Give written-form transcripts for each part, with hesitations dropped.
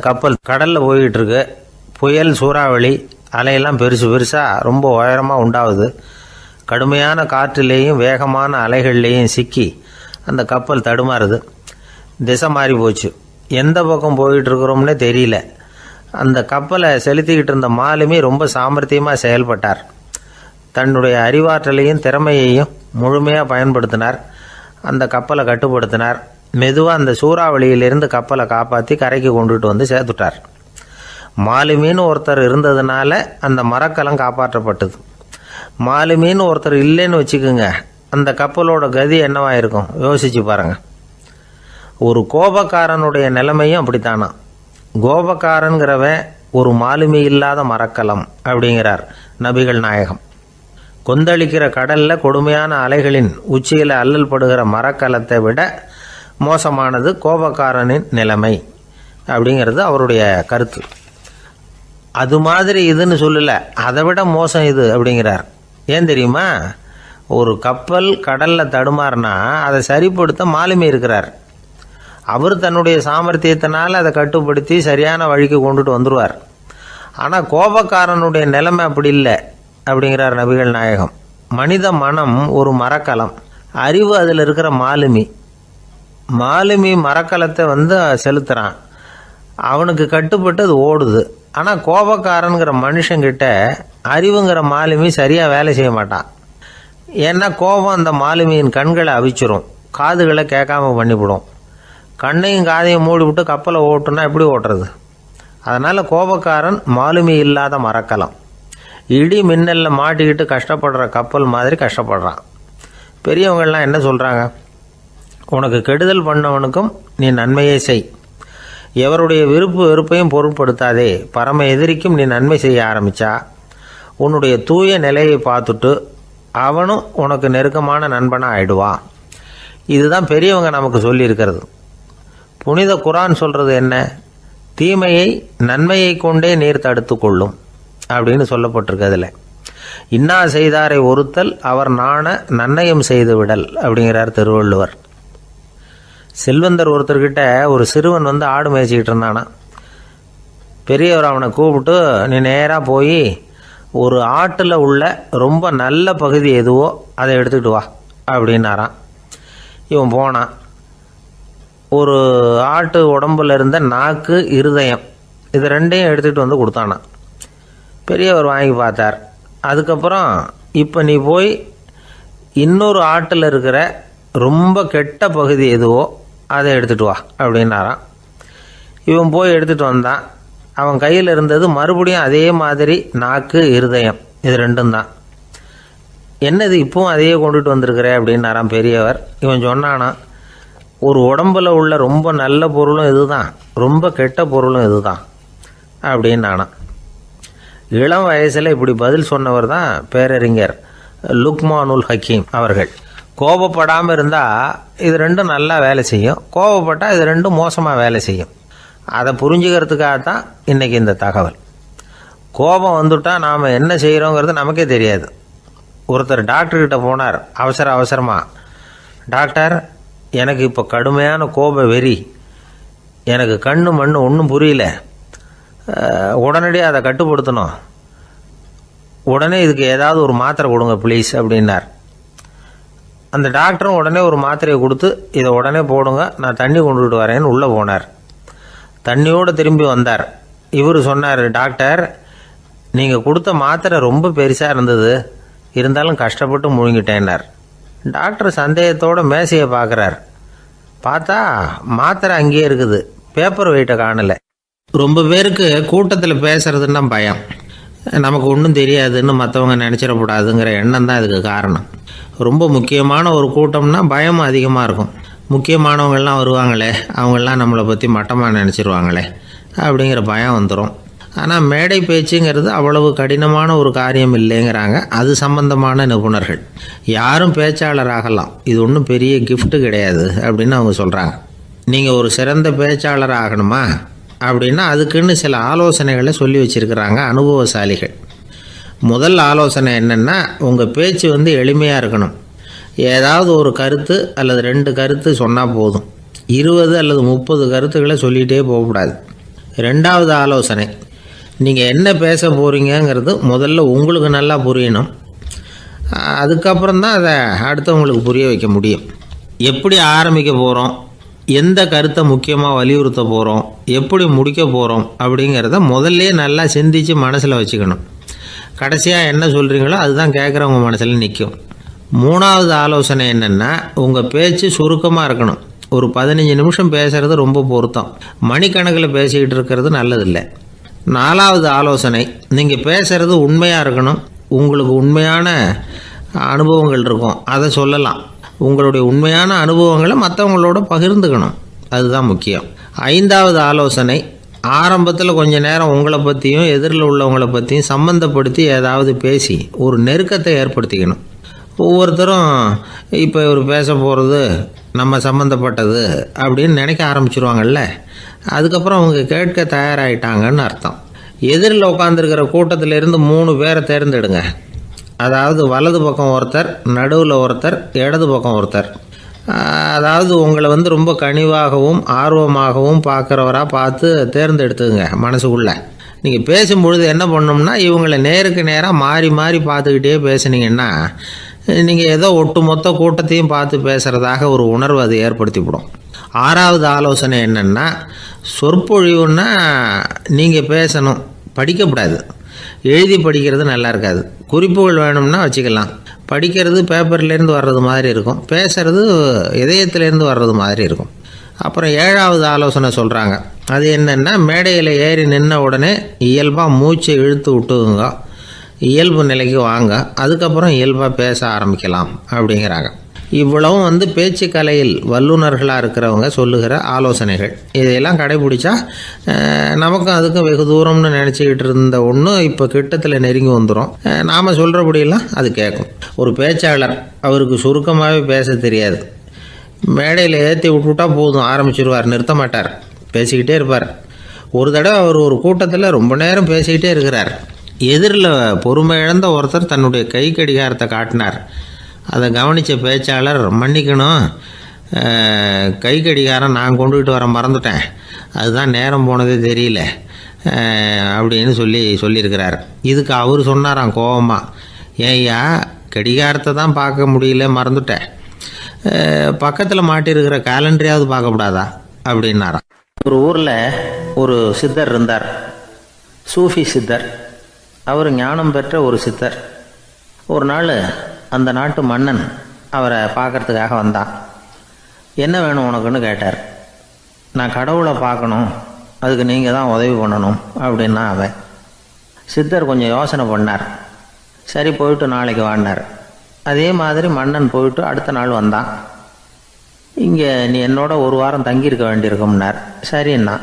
கப்பல் கடலில் போய்கிட்டு இருக்கு. புயல், சூறாவளி, அலையெல்லாம் பெருசு பெருசாக ரொம்ப உயரமாக உண்டாகுது. கடுமையான காற்றுலேயும் வேகமான அலைகள்லேயும் சிக்கி அந்த கப்பல் தடுமாறுது. திசை மாறி போச்சு. எந்த பக்கம் போயிட்டு இருக்கிறோம்னே தெரியல. அந்த கப்பலை செலுத்திக்கிட்டு இருந்த மாலுமி ரொம்ப சாமர்த்தியமாக செயல்பட்டார். தன்னுடைய அறிவாற்றலையும் திறமையையும் முழுமையாக பயன்படுத்தினார். அந்த கப்பலை கட்டுப்படுத்தினார். மெதுவாக அந்த சூறாவளியிலிருந்து கப்பலை காப்பாற்றி கரைக்கு கொண்டுட்டு வந்து சேர்த்துட்டார். மாலுமின்னு ஒருத்தர் இருந்ததுனால அந்த மரக்கலம் காப்பாற்றப்பட்டது. மாலுமின்னு ஒருத்தர் இல்லைன்னு வச்சுக்கோங்க, அந்த கப்பலோட கதி என்னவாயிருக்கும் யோசிச்சு பாருங்க. ஒரு கோபக்காரனுடைய நிலைமையும் அப்படித்தானா. கோபக்காரன்கிறவன் ஒரு மாலுமி இல்லாத மரக்கலம் அப்படிங்கிறார் நபிகள் நாயகம். கொந்தளிக்கிற கடலில் கொடுமையான அலைகளின் உச்சியில் அல்லல் படுகிற மரக்கலத்தை விட மோசமானது கோபக்காரனின் நிலைமை அப்படிங்கிறது அவருடைய கருத்து. அது மாதிரி இதுன்னு சொல்லலை, அதை விட மோசம் இது அப்படிங்கிறார். ஏன் தெரியுமா? ஒரு கப்பல் கடலில் தடுமாறினா அதை சரிப்படுத்த மாலுமி இருக்கிறார். அவர் தன்னுடைய சாமர்த்தியத்தினால் அதை கட்டுப்படுத்தி சரியான வழிக்கு கொண்டுட்டு வந்துடுவார். ஆனால் கோபக்காரனுடைய நிலைமை அப்படி இல்லை அப்படிங்கிறார் நபிகள் நாயகம். மனித மனம் ஒரு மரக்கலம், அறிவு அதில் இருக்கிற மாலுமி. மாலுமி மரக்கலத்தை செலுத்துகிறான், அவனுக்கு கட்டுப்பட்டு அது ஓடுது. ஆனால் கோபக்காரனுங்கிற மனுஷங்கிட்ட அறிவுங்கிற மாலுமி சரியாக வேலை செய்ய மாட்டான். ஏன்னா கோபம் அந்த மாலுமியின் கண்களை அவிச்சிரும், காதுகளை கேட்காம பண்ணிவிடும். கண்ணையும் காதையும் மூடிவிட்டு கப்பலை ஓட்டுனா எப்படி ஓட்டுறது? அதனால் கோபக்காரன் மாலுமி இல்லாத மரக்கலம். இடி மின்னலில் மாட்டிக்கிட்டு கஷ்டப்படுற கப்பல் மாதிரி கஷ்டப்படுறான். பெரியவங்கள்லாம் என்ன சொல்கிறாங்க? உனக்கு கெடுதல் பண்ணவனுக்கும் நீ நன்மையே செய், எவருடைய விருப்பு வெறுப்பையும் பொருட்படுத்தாதே. பரம எதிரிக்கும் நீ நன்மை செய்ய ஆரம்பித்தா உன்னுடைய தூய நிலையை பார்த்துட்டு அவனும் உனக்கு நெருக்கமான நண்பனாக ஆயிடுவான். இதுதான் பெரியவங்க நமக்கு சொல்லியிருக்கிறது. புனித குரான் சொல்கிறது என்ன? தீமையை நன்மையை கொண்டே நீர் தடுத்து கொள்ளும் அப்படின்னு சொல்லப்பட்டிருக்கிறதுல. இன்னா செய்தாரை ஒருத்தல் அவர் நாண நன்னயம் செய்து விடல் அப்படிங்கிறார் திருவள்ளுவர். செல்வந்தர் ஒருத்தர்கிட்ட ஒரு சிறுவன் ஆடு மேய்ச்சிக்கிட்டு இருந்தானா. பெரியவர் அவனை கூப்பிட்டு, நீ நேராக போய் ஒரு ஆட்டில் உள்ள ரொம்ப நல்ல பகுதி எதுவோ அதை எடுத்துக்கிட்டு வா அப்படின்னாரான். இவன் போனான். ஒரு ஆட்டு உடம்புல இருந்த நாக்கு, இருதயம், இது ரெண்டையும் எடுத்துகிட்டு கொடுத்தானான். பெரியவர் வாங்கி பார்த்தார். அதுக்கப்புறம் இப்போ நீ போய் இன்னொரு ஆட்டில் இருக்கிற ரொம்ப கெட்ட பகுதி எதுவோ அதை எடுத்துகிட்டு வா அப்படின்னாரான். இவன் போய் எடுத்துகிட்டு வந்தான். அவன் கையில் இருந்தது மறுபடியும் அதே மாதிரி நாக்கு, இருதயம், இது ரெண்டும் தான். என்னது இப்பவும் அதையே கொண்டுட்டு வந்திருக்கிற அப்படின்னாரான் பெரியவர். இவன் சொன்னானா, ஒரு உடம்புல உள்ள ரொம்ப நல்ல பொருளும் இதுதான், ரொம்ப கெட்ட பொருளும் இதுதான் அப்படின்னானா. இளம் வயசில் இப்படி பதில் சொன்னவர் தான் பேரறிஞர் லுக்மானுல் ஹக்கீம் அவர்கள். கோபப்படாமல் இருந்தால் இது ரெண்டும் நல்லா வேலை செய்யும், கோபப்பட்டால் இது ரெண்டும் மோசமாக வேலை செய்யும். அதை புரிஞ்சுக்கிறதுக்காகத்தான் இன்றைக்கி இந்த தகவல். கோபம் வந்துட்டால் நாம் என்ன செய்கிறோங்கிறது நமக்கே தெரியாது. ஒருத்தர் டாக்டர்கிட்ட போனார் அவசரமாக. டாக்டர், எனக்கு இப்போ கடுமையான கோப வெறி, எனக்கு கண்ணு மண்ணு ஒன்றும் புரியல, உடனடியாக அதை கட்டுப்படுத்தணும், உடனே இதுக்கு ஏதாவது ஒரு மாத்திரை கொடுங்க ப்ளீஸ் அப்படின்னார். அந்த டாக்டரும் உடனே ஒரு மாத்திரையை கொடுத்து, இதை உடனே போடுங்க, நான் தண்ணி கொண்டுகிட்டு வரேன்னு உள்ளே போனார். தண்ணியோடு திரும்பி வந்தார். இவர் சொன்னார், டாக்டர், நீங்கள் கொடுத்த மாத்திரை ரொம்ப பெருசாக இருந்தது, இருந்தாலும் கஷ்டப்பட்டு முழுங்கிட்டேன்னார். டாக்டர் சந்தேகத்தோடு மேசையை பார்க்குறார். பார்த்தா மாத்திரை அங்கேயே இருக்குது, பேப்பர் வெயிட்டை காணலை. ரொம்ப பேருக்கு கூட்டத்தில் பேசுறதுன்னா பயம், நமக்கு ஒன்றும் தெரியாதுன்னு மற்றவங்க நினச்சிடக்கூடாதுங்கிற எண்ணம் தான் இதுக்கு காரணம். ரொம்ப முக்கியமான ஒரு கூட்டம்னா பயம் அதிகமாக இருக்கும். முக்கியமானவங்கள்லாம் வருவாங்களே, அவங்களாம் நம்மளை பற்றி மட்டமாக நினச்சிருவாங்களே அப்படிங்கிற பயம் வந்துடும். ஆனால் மேடை பேச்சுங்கிறது அவ்வளவு கடினமான ஒரு காரியம் இல்லைங்கிறாங்க அது சம்பந்தமான நிபுணர்கள். யாரும் பேச்சாளர் ஆகலாம், இது ஒன்றும் பெரிய கிஃப்ட்டு கிடையாது அப்படின்னு அவங்க சொல்கிறாங்க. நீங்கள் ஒரு சிறந்த பேச்சாளர் ஆகணுமா அப்படின்னா அதுக்குன்னு சில ஆலோசனைகளை சொல்லி வச்சுருக்கிறாங்க அனுபவசாலிகள். முதல் ஆலோசனை என்னென்னா, உங்கள் பேச்சு எளிமையாக இருக்கணும். ஏதாவது ஒரு கருத்து அல்லது 2 கருத்து சொன்னால் போதும். 20 அல்லது 30 கருத்துக்களை சொல்லிகிட்டே போகக்கூடாது. ரெண்டாவது ஆலோசனை, நீங்கள் என்ன பேச போகிறீங்கிறது முதல்ல உங்களுக்கு நல்லா புரியணும். அதுக்கப்புறம் தான் அதை அடுத்தவங்களுக்கு புரிய வைக்க முடியும். எப்படி ஆரம்பிக்க போகிறோம், எந்த கருத்தை முக்கியமாக வலியுறுத்த போகிறோம், எப்படி முடிக்க போகிறோம் அப்படிங்கிறத முதல்ல நல்லா சிந்தித்து மனசில் வச்சுக்கணும். கடைசியாக என்ன சொல்கிறீங்களோ அதுதான் கேட்குறவங்க மனசில் நிற்கும். மூணாவது ஆலோசனை என்னென்னா, உங்கள் பேச்சு சுருக்கமாக இருக்கணும். ஒரு 15 நிமிஷம் பேசுகிறது ரொம்ப பொருத்தம். மணிக்கணக்கில் பேசிக்கிட்டு இருக்கிறது நல்லதில்லை. நாலாவது ஆலோசனை, நீங்கள் பேசுகிறது உண்மையாக இருக்கணும். உங்களுக்கு உண்மையான அனுபவங்கள் இருக்கும், அதை சொல்லலாம். உங்களுடைய உண்மையான அனுபவங்களை மற்றவங்களோட பகிர்ந்துக்கணும், அதுதான் முக்கியம். ஐந்தாவது ஆலோசனை, ஆரம்பத்தில் கொஞ்ச நேரம் உங்களை பற்றியும் எதிரில் உள்ளவங்களை பற்றியும் சம்மந்தப்படுத்தி ஏதாவது பேசி ஒரு நெருக்கத்தை ஏற்படுத்திக்கணும். ஒவ்வொருத்தரும் இப்போ இவர் பேச போகிறது நம்ம சம்மந்தப்பட்டது அப்படின்னு நினைக்க ஆரம்பிச்சிருவாங்கல்ல, அதுக்கப்புறம் அவங்க கேட்க தயாராகிட்டாங்கன்னு அர்த்தம். எதிரில் உட்காந்துருக்கிற கூட்டத்திலிருந்து 3 பேரை தேர்ந்தெடுங்க. அதாவது வலது பக்கம் ஒருத்தர், நடுவில் ஒருத்தர், இடது பக்கம் ஒருத்தர். அதாவது உங்களை ரொம்ப கனிவாகவும் ஆர்வமாகவும் பார்க்குறவராக பார்த்து தேர்ந்தெடுத்துங்க மனசுக்குள்ளே. நீங்கள் பேசும்பொழுது என்ன பண்ணணும்னா, இவங்களை நேருக்கு நேராக மாறி மாறி பார்த்துக்கிட்டே பேசுனீங்கன்னா நீங்கள் ஏதோ ஒட்டுமொத்த கூட்டத்தையும் பார்த்து பேசுகிறதாக ஒரு உணர்வு அது ஏற்படுத்திவிடும். ஆறாவது ஆலோசனை என்னென்னா, சொற்பொழிவுன்னா நீங்கள் பேசணும், படிக்கக்கூடாது. எழுதி படிக்கிறது நல்லா இருக்காது. குறிப்புகள் வேணும்னா வச்சுக்கலாம். படிக்கிறது பேப்பர்லேருந்து வர்றது மாதிரி இருக்கும், பேசுகிறது இதயத்திலேருந்து வர்றது மாதிரி இருக்கும். அப்புறம் ஏழாவது ஆலோசனை சொல்கிறாங்க. அது என்னென்னா, மேடையில் ஏறி நின்ன உடனே இயல்பாக மூச்சை இழுத்து விட்டுங்க, இயல்பு நிலைக்கு வாங்க, அதுக்கப்புறம் இயல்பாக பேச ஆரம்பிக்கலாம் அப்படிங்கிறாங்க. இவ்வளவும் பேச்சு கலையில் வல்லுநர்களாக இருக்கிறவங்க சொல்லுகிற ஆலோசனைகள். இதையெல்லாம் கடைபிடிச்சா நமக்கும் அதுக்கும் வெகு தூரம்னு நினச்சிக்கிட்டு இருந்த ஒன்று இப்போ கிட்டத்தில் நெருங்கி வந்துடும். நாம் சொல்கிறபடியெல்லாம் அது கேட்கும். ஒரு பேச்சாளர், அவருக்கு சுருக்கமாகவே பேச தெரியாது. மேடையில் ஏற்றி விட்டுவிட்டா போதும், ஆரம்பிச்சிருவார், நிறுத்த மாட்டார், பேசிக்கிட்டே இருப்பார். ஒரு தடவை அவர் ஒரு கூட்டத்தில் ரொம்ப நேரம் பேசிக்கிட்டே இருக்கிறார். எதிரில் பொறுமை இழந்த ஒருத்தர் தன்னுடைய கை கடிகாரத்தை காட்டினார். அதை கவனித்த பேச்சாளர், மன்னிக்கணும், கை கடிகாரம் நான் கொண்டுகிட்டு வர மறந்துட்டேன், அதுதான் நேரம் போனதே தெரியல அப்படின்னு சொல்லியிருக்கிறார். இதுக்கு அவர் சொன்னாராம் கோபமாக, ஏய்யா கடிகாரத்தை தான் பார்க்க முடியல, மறந்துட்டேன், பக்கத்தில் மாட்டியிருக்கிற கேலண்டரையாவது பார்க்கக்கூடாதா அப்படின்னாராம். ஒரு ஊரில் ஒரு சித்தர் இருந்தார், சூஃபி சித்தர். அவர் ஞானம் பெற்ற ஒரு சித்தர். ஒரு நாள் அந்த நாட்டு மன்னன் அவரை பார்க்கறதுக்காக வந்தான். என்ன வேணும் உனக்குன்னு கேட்டார். நான் கடவுளை பார்க்கணும், அதுக்கு நீங்கள் தான் உதவி பண்ணணும் அப்படின்னா அவன். சித்தர் கொஞ்சம் யோசனை பண்ணார். சரி, போயிட்டு நாளைக்கு வாடினார். அதே மாதிரி மன்னன் போயிட்டு அடுத்த நாள் வந்தான். இங்கே நீ என்னோட ஒரு வாரம் தங்கியிருக்க வேண்டியிருக்கும்னார். சரின்னா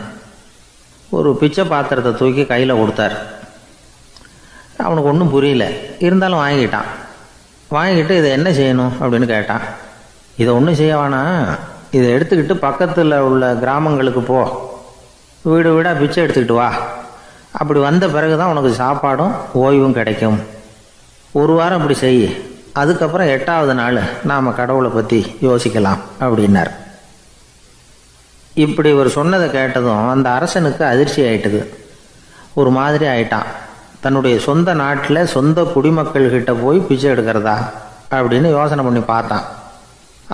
ஒரு பிச்சை பாத்திரத்தை தூக்கி கையில் கொடுத்தார். அவனுக்கு ஒன்றும் புரியல, இருந்தாலும் வாங்கிக்கிட்டான். வாங்கிக்கிட்டு இதை என்ன செய்யணும் அப்படின்னு கேட்டான். இதை ஒன்றும் செய்ய வேணாம், இதை எடுத்துக்கிட்டு பக்கத்தில் உள்ள கிராமங்களுக்கு போ, வீடு வீடாக பிச்சை எடுத்துக்கிட்டு வா, அப்படி வந்த பிறகு தான் உனக்கு சாப்பாடும் ஓய்வும் கிடைக்கும். ஒரு வாரம் இப்படி செய், அதுக்கப்புறம் 8வது நாள் நாம் கடவுளை பற்றி யோசிக்கலாம் அப்படின்னார். இப்படி இவர் சொன்னதை கேட்டதும் அந்த அரசனுக்கு அதிர்ச்சி ஆயிட்டுது. ஒரு மாதிரி ஆயிட்டான். தன்னுடைய சொந்த நாட்டில் சொந்த குடிமக்கள்கிட்ட போய் பிச்சை எடுக்கிறதா அப்படின்னு யோசனை பண்ணி பார்த்தான்.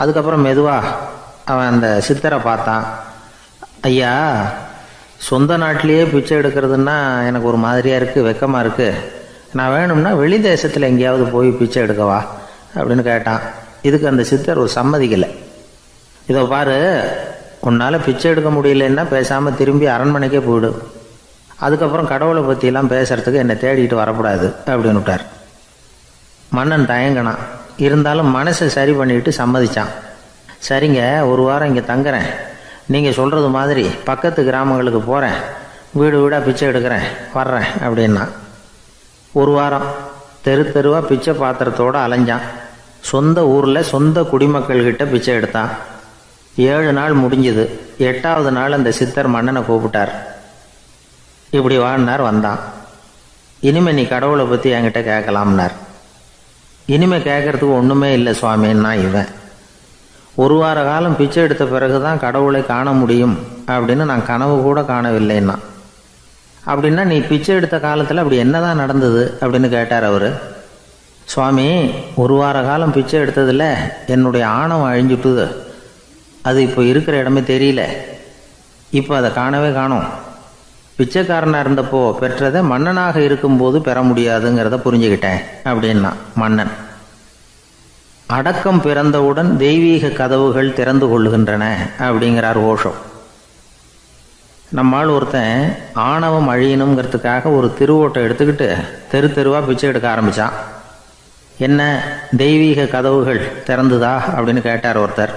அதுக்கப்புறம் மெதுவாக அவன் அந்த சித்தரை பார்த்தான். ஐயா, சொந்த நாட்டிலேயே பிச்சை எடுக்கிறதுன்னா எனக்கு ஒரு மாதிரியாக இருக்குது, வெக்கமாக இருக்குது, நான் வேணும்னா வெளி தேசத்தில் எங்கேயாவது போய் பிச்சை எடுக்கவா அப்படின்னு கேட்டான். இதுக்கு அந்த சித்தர் ஒரு சம்மதிக்கலை. இதை பாரு, உன்னால் பிச்சை எடுக்க முடியலன்னா பேசாமல் திரும்பி அரண்மனைக்கே போயிடு, அதுக்கப்புறம் கடவுளை பற்றியெல்லாம் பேசுகிறதுக்கு என்னை தேடிட்டு வரக்கூடாது அப்படின்னு விட்டார். மன்னன் தயங்கினான். இருந்தாலும் மனசை சரி பண்ணிட்டு சம்மதிச்சான். சரிங்க, ஒரு வாரம் இங்கே தங்குறேன், நீங்கள் சொல்கிறது மாதிரி பக்கத்து கிராமங்களுக்கு போகிறேன், வீடு வீடாக பிச்சை எடுக்கிறேன், வர்றேன் அப்படின்னா. ஒரு வாரம் தெரு தெருவாக பிச்சை பாத்திரத்தோடு அலைஞ்சான். சொந்த ஊரில் சொந்த குடிமக்கள்கிட்ட பிச்சை எடுத்தான். 7 நாள் முடிஞ்சுது. 8வது நாள் அந்த சித்தர் மன்னனை கூப்பிட்டார். இப்படி வாழ்னார், வந்தான். இனிமேல் நீ கடவுளை பற்றி என்கிட்ட கேட்கலாம்னார். இனிமேல் கேட்கறதுக்கு ஒன்றுமே இல்லை சுவாமின்னா இவன். ஒரு வார காலம் பிச்சை எடுத்த பிறகு தான் கடவுளை காண முடியும் அப்படின்னு நான் கனவு கூட காணவில்லைன்னா. அப்படின்னா நீ பிச்சை எடுத்த காலத்தில் அப்படி என்னதான் நடந்தது அப்படின்னு கேட்டார் அவர். சுவாமி, ஒரு வார காலம் பிச்சை எடுத்ததில் என்னுடைய ஆணவம் அழிஞ்சுட்டுது. அது இப்போ இருக்கிற இடமே தெரியல. இப்போ அதை காணவே காணோம். பிச்சைக்காரனாக இருந்தப்போ பெற்றதை மன்னனாக இருக்கும்போது பெற முடியாதுங்கிறத புரிஞ்சுக்கிட்டேன் அப்படின்னா மன்னன். அடக்கம் பிறந்தவுடன் தெய்வீக கதவுகள் திறந்து கொள்ளுகின்றன அப்படிங்கிறார் ஓஷோ. நம்மால் ஒருத்தன் ஆணவம் அழியணுங்கிறதுக்காக ஒரு திருவோட்டை எடுத்துக்கிட்டு தெரு தெருவாக பிச்சை எடுக்க ஆரம்பித்தான். என்ன, தெய்வீக கதவுகள் திறந்துதா அப்படின்னு கேட்டார் ஒருத்தர்.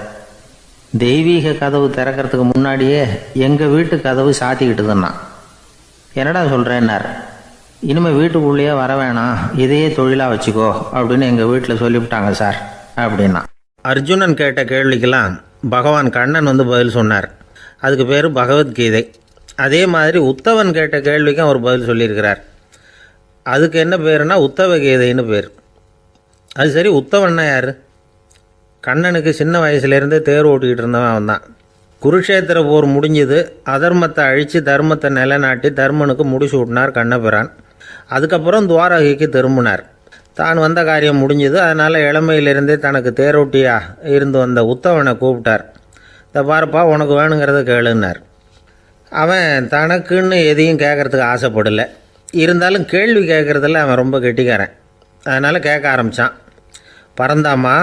தெய்வீக கதவு திறக்கிறதுக்கு முன்னாடியே எங்கள் வீட்டு கதவு சாத்திக்கிட்டுதுன்னா. என்னடா சொல்கிறேன்னார். இனிமேல் வீட்டுக்குள்ளேயே வர வேணாம், இதையே தொழிலாக வச்சுக்கோ அப்படின்னு எங்கள் வீட்டில் சொல்லிவிட்டாங்க சார் அப்படின்னா. அர்ஜுனன் கேட்ட கேள்விக்கெல்லாம் பகவான் கண்ணன் வந்து பதில் சொன்னார். அதுக்கு பேர் பகவத்கீதை. அதே மாதிரி உத்தவன் கேட்ட கேள்விக்கும் அவர் பதில் சொல்லியிருக்கிறார். அதுக்கு என்ன பேருனா உத்தவ கீதைன்னு பேர். அது சரி, உத்தவன்னா யார்? கண்ணனுக்கு சின்ன வயசுலேருந்தே தேர் ஓட்டிக்கிட்டு இருந்தவன் அவன் தான். குருஷேத்திர போர் முடிஞ்சது. அதர்மத்தை அழித்து தர்மத்தை நிலைநாட்டி தர்மனுக்கு முடிச்சு விட்டினார் கண்ணபிரான். அதுக்கப்புறம் துவாரகைக்கு திரும்பினார். தான் வந்த காரியம் முடிஞ்சது. அதனால் இளமையிலிருந்தே தனக்கு தேரோட்டியாக இருந்து வந்த உத்தவனை கூப்பிட்டார். இதை பாருப்பா, உனக்கு வேணுங்கிறத கேளுன்னார். அவன் தனக்குன்னு எதையும் கேட்குறதுக்கு ஆசைப்படலை. இருந்தாலும் கேள்வி கேட்குறதில் அவன் ரொம்ப கெட்டிக்காரன். அதனால் கேட்க ஆரம்பித்தான். பரந்தாமா,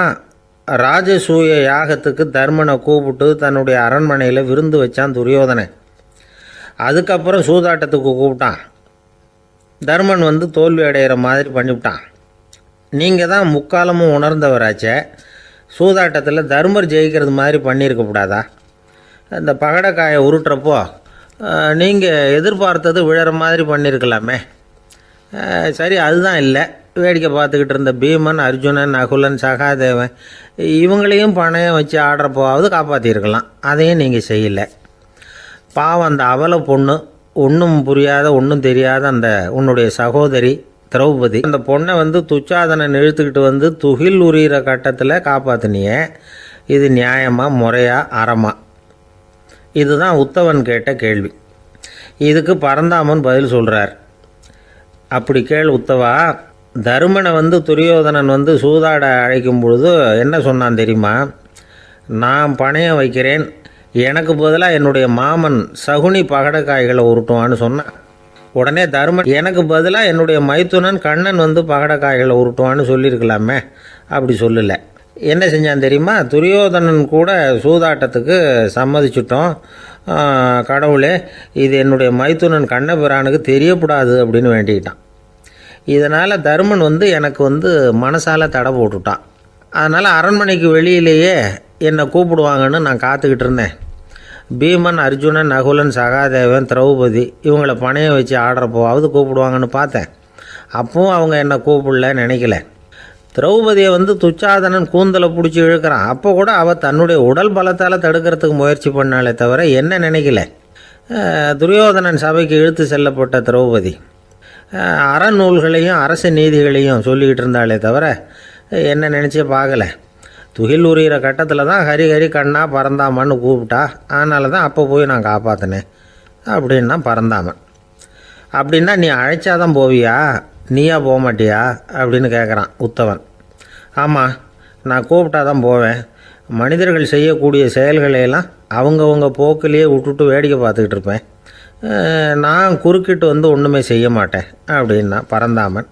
ராஜசூய யாகத்துக்கு தர்மனை கூப்பிட்டு தன்னுடைய அரண்மனையில் விருந்து வச்சான் துரியோதனை. அதுக்கப்புறம் சூதாட்டத்துக்கு கூப்பிட்டான். தர்மன் வந்து தோல்வி அடைகிற மாதிரி பண்ணிவிட்டான். நீங்கள் தான் முக்காலமும் உணர்ந்தவராச்சே, சூதாட்டத்தில் தர்மர் ஜெயிக்கிறது மாதிரி பண்ணியிருக்கக்கூடாதா? இந்த பகடைக்காயை உருட்டுறப்போ நீங்கள் எதிர்பார்த்தது விழற மாதிரி பண்ணியிருக்கலாமே. சரி, அதுதான் இல்லை. வேடிக்கை பார்த்துக்கிட்டு இருந்த பீமன், அர்ஜுனன், நகுலன், சகாதேவன் இவங்களையும் பணையம் வச்சு ஆடுறப்போவாவது காப்பாற்றிருக்கலாம். அதையும் நீங்கள் செய்யலை. பாவம் அந்த அவல பொண்ணு, ஒன்றும் புரியாத ஒன்றும் தெரியாத அந்த உன்னுடைய சகோதரி திரௌபதி, அந்த பொண்ணை வந்து துச்சாதனன் இழுத்துக்கிட்டு வந்து துகில் உரிகிற கட்டத்தில் காப்பாற்றினியே. இது நியாயமா, முறையா, அறமா? இதுதான் உத்தவன் கேட்ட கேள்வி. இதுக்கு பரந்தாமன் பதில் சொல்கிறார். அப்படி கேள் உத்தவா. தருமனை வந்து துரியோதனன் வந்து சூதாட அழைக்கும் பொழுது என்ன சொன்னான் தெரியுமா? நான் பணையம் வைக்கிறேன், எனக்கு பதிலாக என்னுடைய மாமன் சகுனி பகடைக்காய்களை உருட்டுவான்னு சொன்னான். உடனே தருமன் எனக்கு பதிலாக என்னுடைய மைத்துனன் கண்ணன் வந்து பகடைக்காய்களை உருட்டுவான்னு சொல்லியிருக்கலாமே. அப்படி சொல்லலை. என்ன செஞ்சான் தெரியுமா? துரியோதனன் கூட சூதாட்டத்துக்கு சம்மதிச்சிட்டோம், கடவுளே இது என்னுடைய மைத்துனன் கண்ணபிரானுக்கு தெரியக்கூடாது அப்படின்னு வேண்டிக்கிட்டான். இதனால் தருமன் வந்து எனக்கு வந்து மனசால் தடை போட்டுட்டான். அதனால் அரண்மனைக்கு வெளியிலேயே என்னை கூப்பிடுவாங்கன்னு நான் காத்துக்கிட்டு இருந்தேன். பீமன், அர்ஜுனன், நகுலன், சகாதேவன், திரௌபதி இவங்களை பணையம் வச்சு ஆடுறப்போவாவது கூப்பிடுவாங்கன்னு பார்த்தேன். அப்பவும் அவங்க என்னை கூப்பிடல, நினைக்கல. திரௌபதியை வந்து துச்சாதனன் கூந்தலை பிடிச்சி இழுக்கிறான். அப்போ கூட அவள் தன்னுடைய உடல் பலத்தால் தடுக்கிறதுக்கு முயற்சி பண்ணாலே தவிர என்ன நினைக்கல. துரியோதனன் சபைக்கு இழுத்து செல்லப்பட்ட திரௌபதி அறநூல்களையும் அரச நீதிகளையும் சொல்லிக்கிட்டு இருந்தாலே தவிர என்ன நினச்சே பார்க்கல. துகில் உரிகிற கட்டத்தில் தான் ஹரி ஹரி கண்ணா பரந்தாமன்னு கூப்பிட்டா. அதனால தான் அப்போ போய் நான் காப்பாற்றினேன் அப்படின்னா பரந்தாமன். அப்படின்னா நீ அழைச்சாதான் போவியா, நீயா போக மாட்டியா அப்படின்னு கேட்குறான் உத்தவன். ஆமாம், நான் கூப்பிட்டா தான் போவேன். மனிதர்கள் செய்யக்கூடிய செயல்களையெல்லாம் அவங்கவுங்க போக்கிலேயே விட்டுட்டு வேடிக்கை பார்த்துக்கிட்டு இருப்பேன். நான் குறுக்கிட்டு வந்து ஒன்றுமே செய்ய மாட்டேன் அப்படின்னா பரந்தாமன்.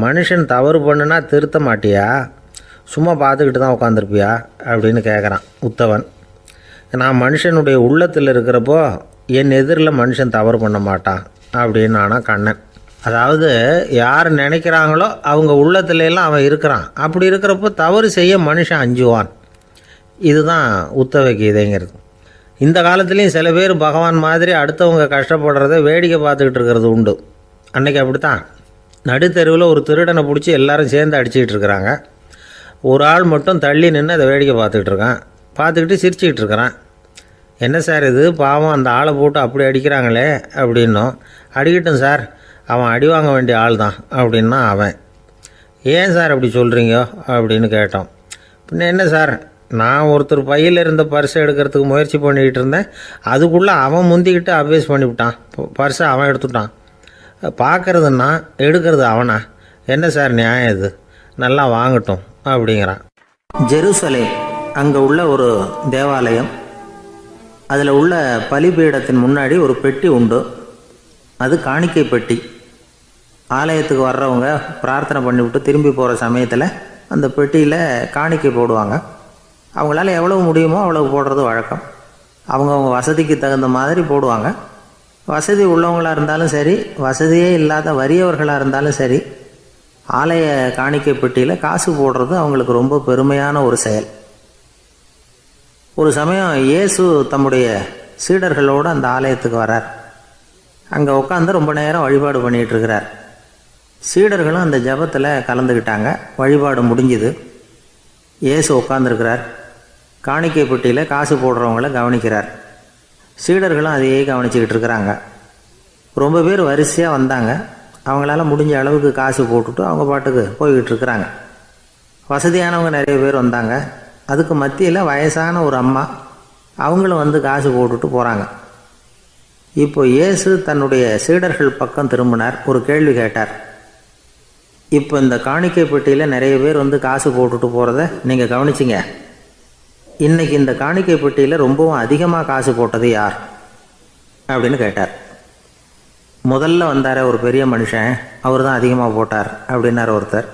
மனுஷன் தவறு பண்ணுனா திருத்த மாட்டியா, சும்மா பார்த்துக்கிட்டு தான் உட்காந்துருப்பியா அப்படின்னு கேட்குறான் உத்தவன். நான் மனுஷனுடைய உள்ளத்தில் இருக்கிறப்போ என் எதிரில் மனுஷன் தவறு பண்ண மாட்டான் அப்படின்னு ஆனால் கண்ணன். அதாவது யார் நினைக்கிறாங்களோ அவங்க உள்ளத்துலலாம் அவன் இருக்கிறான். அப்படி இருக்கிறப்போ தவறு செய்ய மனுஷன் அஞ்சுவான். இதுதான் உத்தவ கீதைங்கிறது. இந்த காலத்துலேயும் சில பேர் பகவான் மாதிரி அடுத்தவங்க கஷ்டப்படுறத வேடிக்கை பார்த்துக்கிட்டு இருக்கிறது உண்டு. அன்றைக்கி அப்படித்தான் நடுத்தெருவில் ஒரு திருடனை பிடிச்சி எல்லாரும் சேர்ந்து அடிச்சுக்கிட்டு இருக்கிறாங்க. ஒரு ஆள் மட்டும் தள்ளி நின்று அதை வேடிக்கை பார்த்துக்கிட்டு இருக்கான். பார்த்துக்கிட்டு சிரிச்சுக்கிட்டு இருக்கிறான். என்ன சார் இது, பாவம் அந்த ஆளை போட்டு அப்படி அடிக்கிறாங்களே அப்படின்னும். அடிக்கட்டும் சார், அவன் அடி வாங்க வேண்டிய ஆள் தான் அப்படின்னா அவன். ஏன் சார் அப்படி சொல்கிறீங்க அப்படின்னு கேட்டோம். பின்ன என்ன சார், நான் ஒருத்தர் பையில் இருந்த பர்ஸை எடுக்கிறதுக்கு முயற்சி பண்ணிக்கிட்டு இருந்தேன். அதுக்குள்ளே அவன் முந்திக்கிட்டு அபேஸ் பண்ணிவிட்டான். பர்ஸை அவன் எடுத்துட்டான். பார்க்கறதுன்னா எடுக்கிறது அவனா? என்ன சார் நியாயம் இது? நல்லா வாங்கட்டும் அப்படிங்கிறான். ஜெருசலேம் அங்கே உள்ள ஒரு தேவாலயம். அதில் உள்ள பலிபீடத்தின் முன்னாடி ஒரு பெட்டி உண்டு. அது காணிக்கை பெட்டி. ஆலயத்துக்கு வர்றவங்க பிரார்த்தனை பண்ணிவிட்டு திரும்பி போகிற சமயத்தில் அந்த பெட்டியில் காணிக்கை போடுவாங்க. அவங்களால எவ்வளவு முடியுமோ அவ்வளவு போடுறது வழக்கம். அவங்கவுங்க வசதிக்கு தகுந்த மாதிரி போடுவாங்க. வசதி உள்ளவங்களாக இருந்தாலும் சரி, வசதியே இல்லாத வறியவர்களாக இருந்தாலும் சரி, ஆலய காணிக்கை பெட்டியில் காசு போடுறது அவங்களுக்கு ரொம்ப பெருமையான ஒரு செயல். ஒரு சமயம் இயேசு தம்முடைய சீடர்களோடு அந்த ஆலயத்துக்கு வரார். அங்கே உட்காந்து ரொம்ப நேரம் வழிபாடு பண்ணிகிட்டு இருக்கிறார். சீடர்களும் அந்த ஜபத்தில் கலந்துக்கிட்டாங்க. வழிபாடு முடிஞ்சுது. இயேசு உட்காந்துருக்கிறார். காணிக்கை பெட்டியில் காசு போடுறவங்கள கவனிக்கிறார். சீடர்களும் அதையே கவனிச்சுக்கிட்டு இருக்கிறாங்க. ரொம்ப பேர் வரிசையாக வந்தாங்க. அவங்களால முடிஞ்ச அளவுக்கு காசு போட்டுட்டு அவங்க பாட்டுக்கு போய்கிட்டு இருக்கிறாங்க. வசதியானவங்க நிறைய பேர் வந்தாங்க. அதுக்கு மத்தியில் வயசான ஒரு அம்மா, அவங்களும் வந்து காசு போட்டுட்டு போகிறாங்க. இப்போ இயேசு தன்னுடைய சீடர்கள் பக்கம் திரும்பினார். ஒரு கேள்வி கேட்டார். இப்போ இந்த காணிக்கை பெட்டியில் நிறைய பேர் வந்து காசு போட்டுட்டு போகிறத நீங்கள் கவனிச்சிங்க. இன்றைக்கி இந்த காணிக்கை பெட்டியில் ரொம்பவும் அதிகமாக காசு போட்டது யார் அப்படின்னு கேட்டார். முதல்ல வந்தார் ஒரு பெரிய மனுஷன், அவர் தான் அதிகமாக போட்டார் அப்படின்னார் ஒருத்தர்.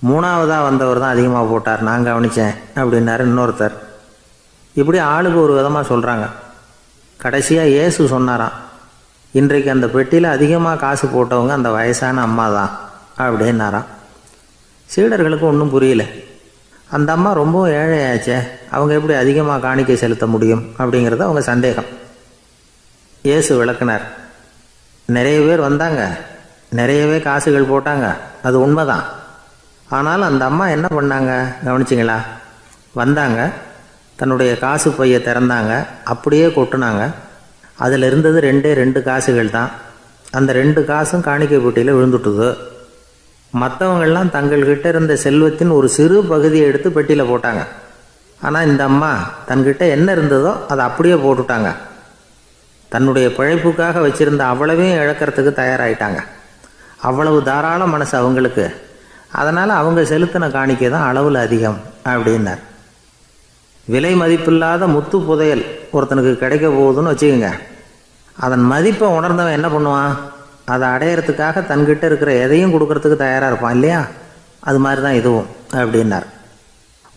மூணாவதாக வந்தவர் தான் அதிகமாக போட்டார், நான் கவனித்தேன் அப்படின்னாரு இன்னொருத்தர். இப்படி ஆளுக்கு ஒரு விதமாக சொல்கிறாங்க. கடைசியாக இயேசு சொன்னாராம், இன்றைக்கு அந்த பெட்டியில் அதிகமாக காசு போட்டவங்க அந்த வயசான அம்மா தான் அப்படின்னாராம். சீடர்களுக்கு ஒன்றும் புரியல. அந்த அம்மா ரொம்பவும் ஏழையாச்சே, அவங்க எப்படி அதிகமாக காணிக்கை செலுத்த முடியும் அப்படிங்கிறது அவங்க சந்தேகம். இயேசு விளக்குனார். நிறைய பேர் வந்தாங்க, நிறையவே காசுகள் போட்டாங்க, அது உண்மைதான். ஆனால் அந்த அம்மா என்ன பண்ணாங்க கவனிச்சிங்களா? வந்தாங்க, தன்னுடைய காசு பையை திறந்தாங்க, அப்படியே கொட்டுனாங்க. அதில் இருந்தது 2 காசுகள் தான். அந்த 2 காசும் காணிக்கை பெட்டியில் விழுந்துட்டுது. மற்றவங்கள்லாம் தங்கள்கிட்ட இருந்த செல்வத்தின் ஒரு சிறு பகுதியை எடுத்து பெட்டியில் போட்டாங்க. ஆனால் இந்த அம்மா தன்கிட்ட என்ன இருந்ததோ அதை அப்படியே போட்டுட்டாங்க. தன்னுடைய பிழைப்புக்காக வச்சுருந்த அவ்வளவையும் இழக்கிறதுக்கு தயாராகிட்டாங்க. அவ்வளவு தாராள மனசு அவங்களுக்கு. அதனால் அவங்க செலுத்தின காணிக்கை தான் அளவில் அதிகம் அப்படின்னார். விலை மதிப்பில்லாத முத்து புதையல் ஒருத்தனுக்கு கிடைக்க போகுதுன்னு வச்சுக்கோங்க. அதன் மதிப்பை உணர்ந்தவன் என்ன பண்ணுவான்? அதை அடையிறதுக்காக தன்கிட்ட இருக்கிற எதையும் கொடுக்கறதுக்கு தயாராக இருப்பான் இல்லையா? அது மாதிரி தான் இதுவும் அப்படின்னார்.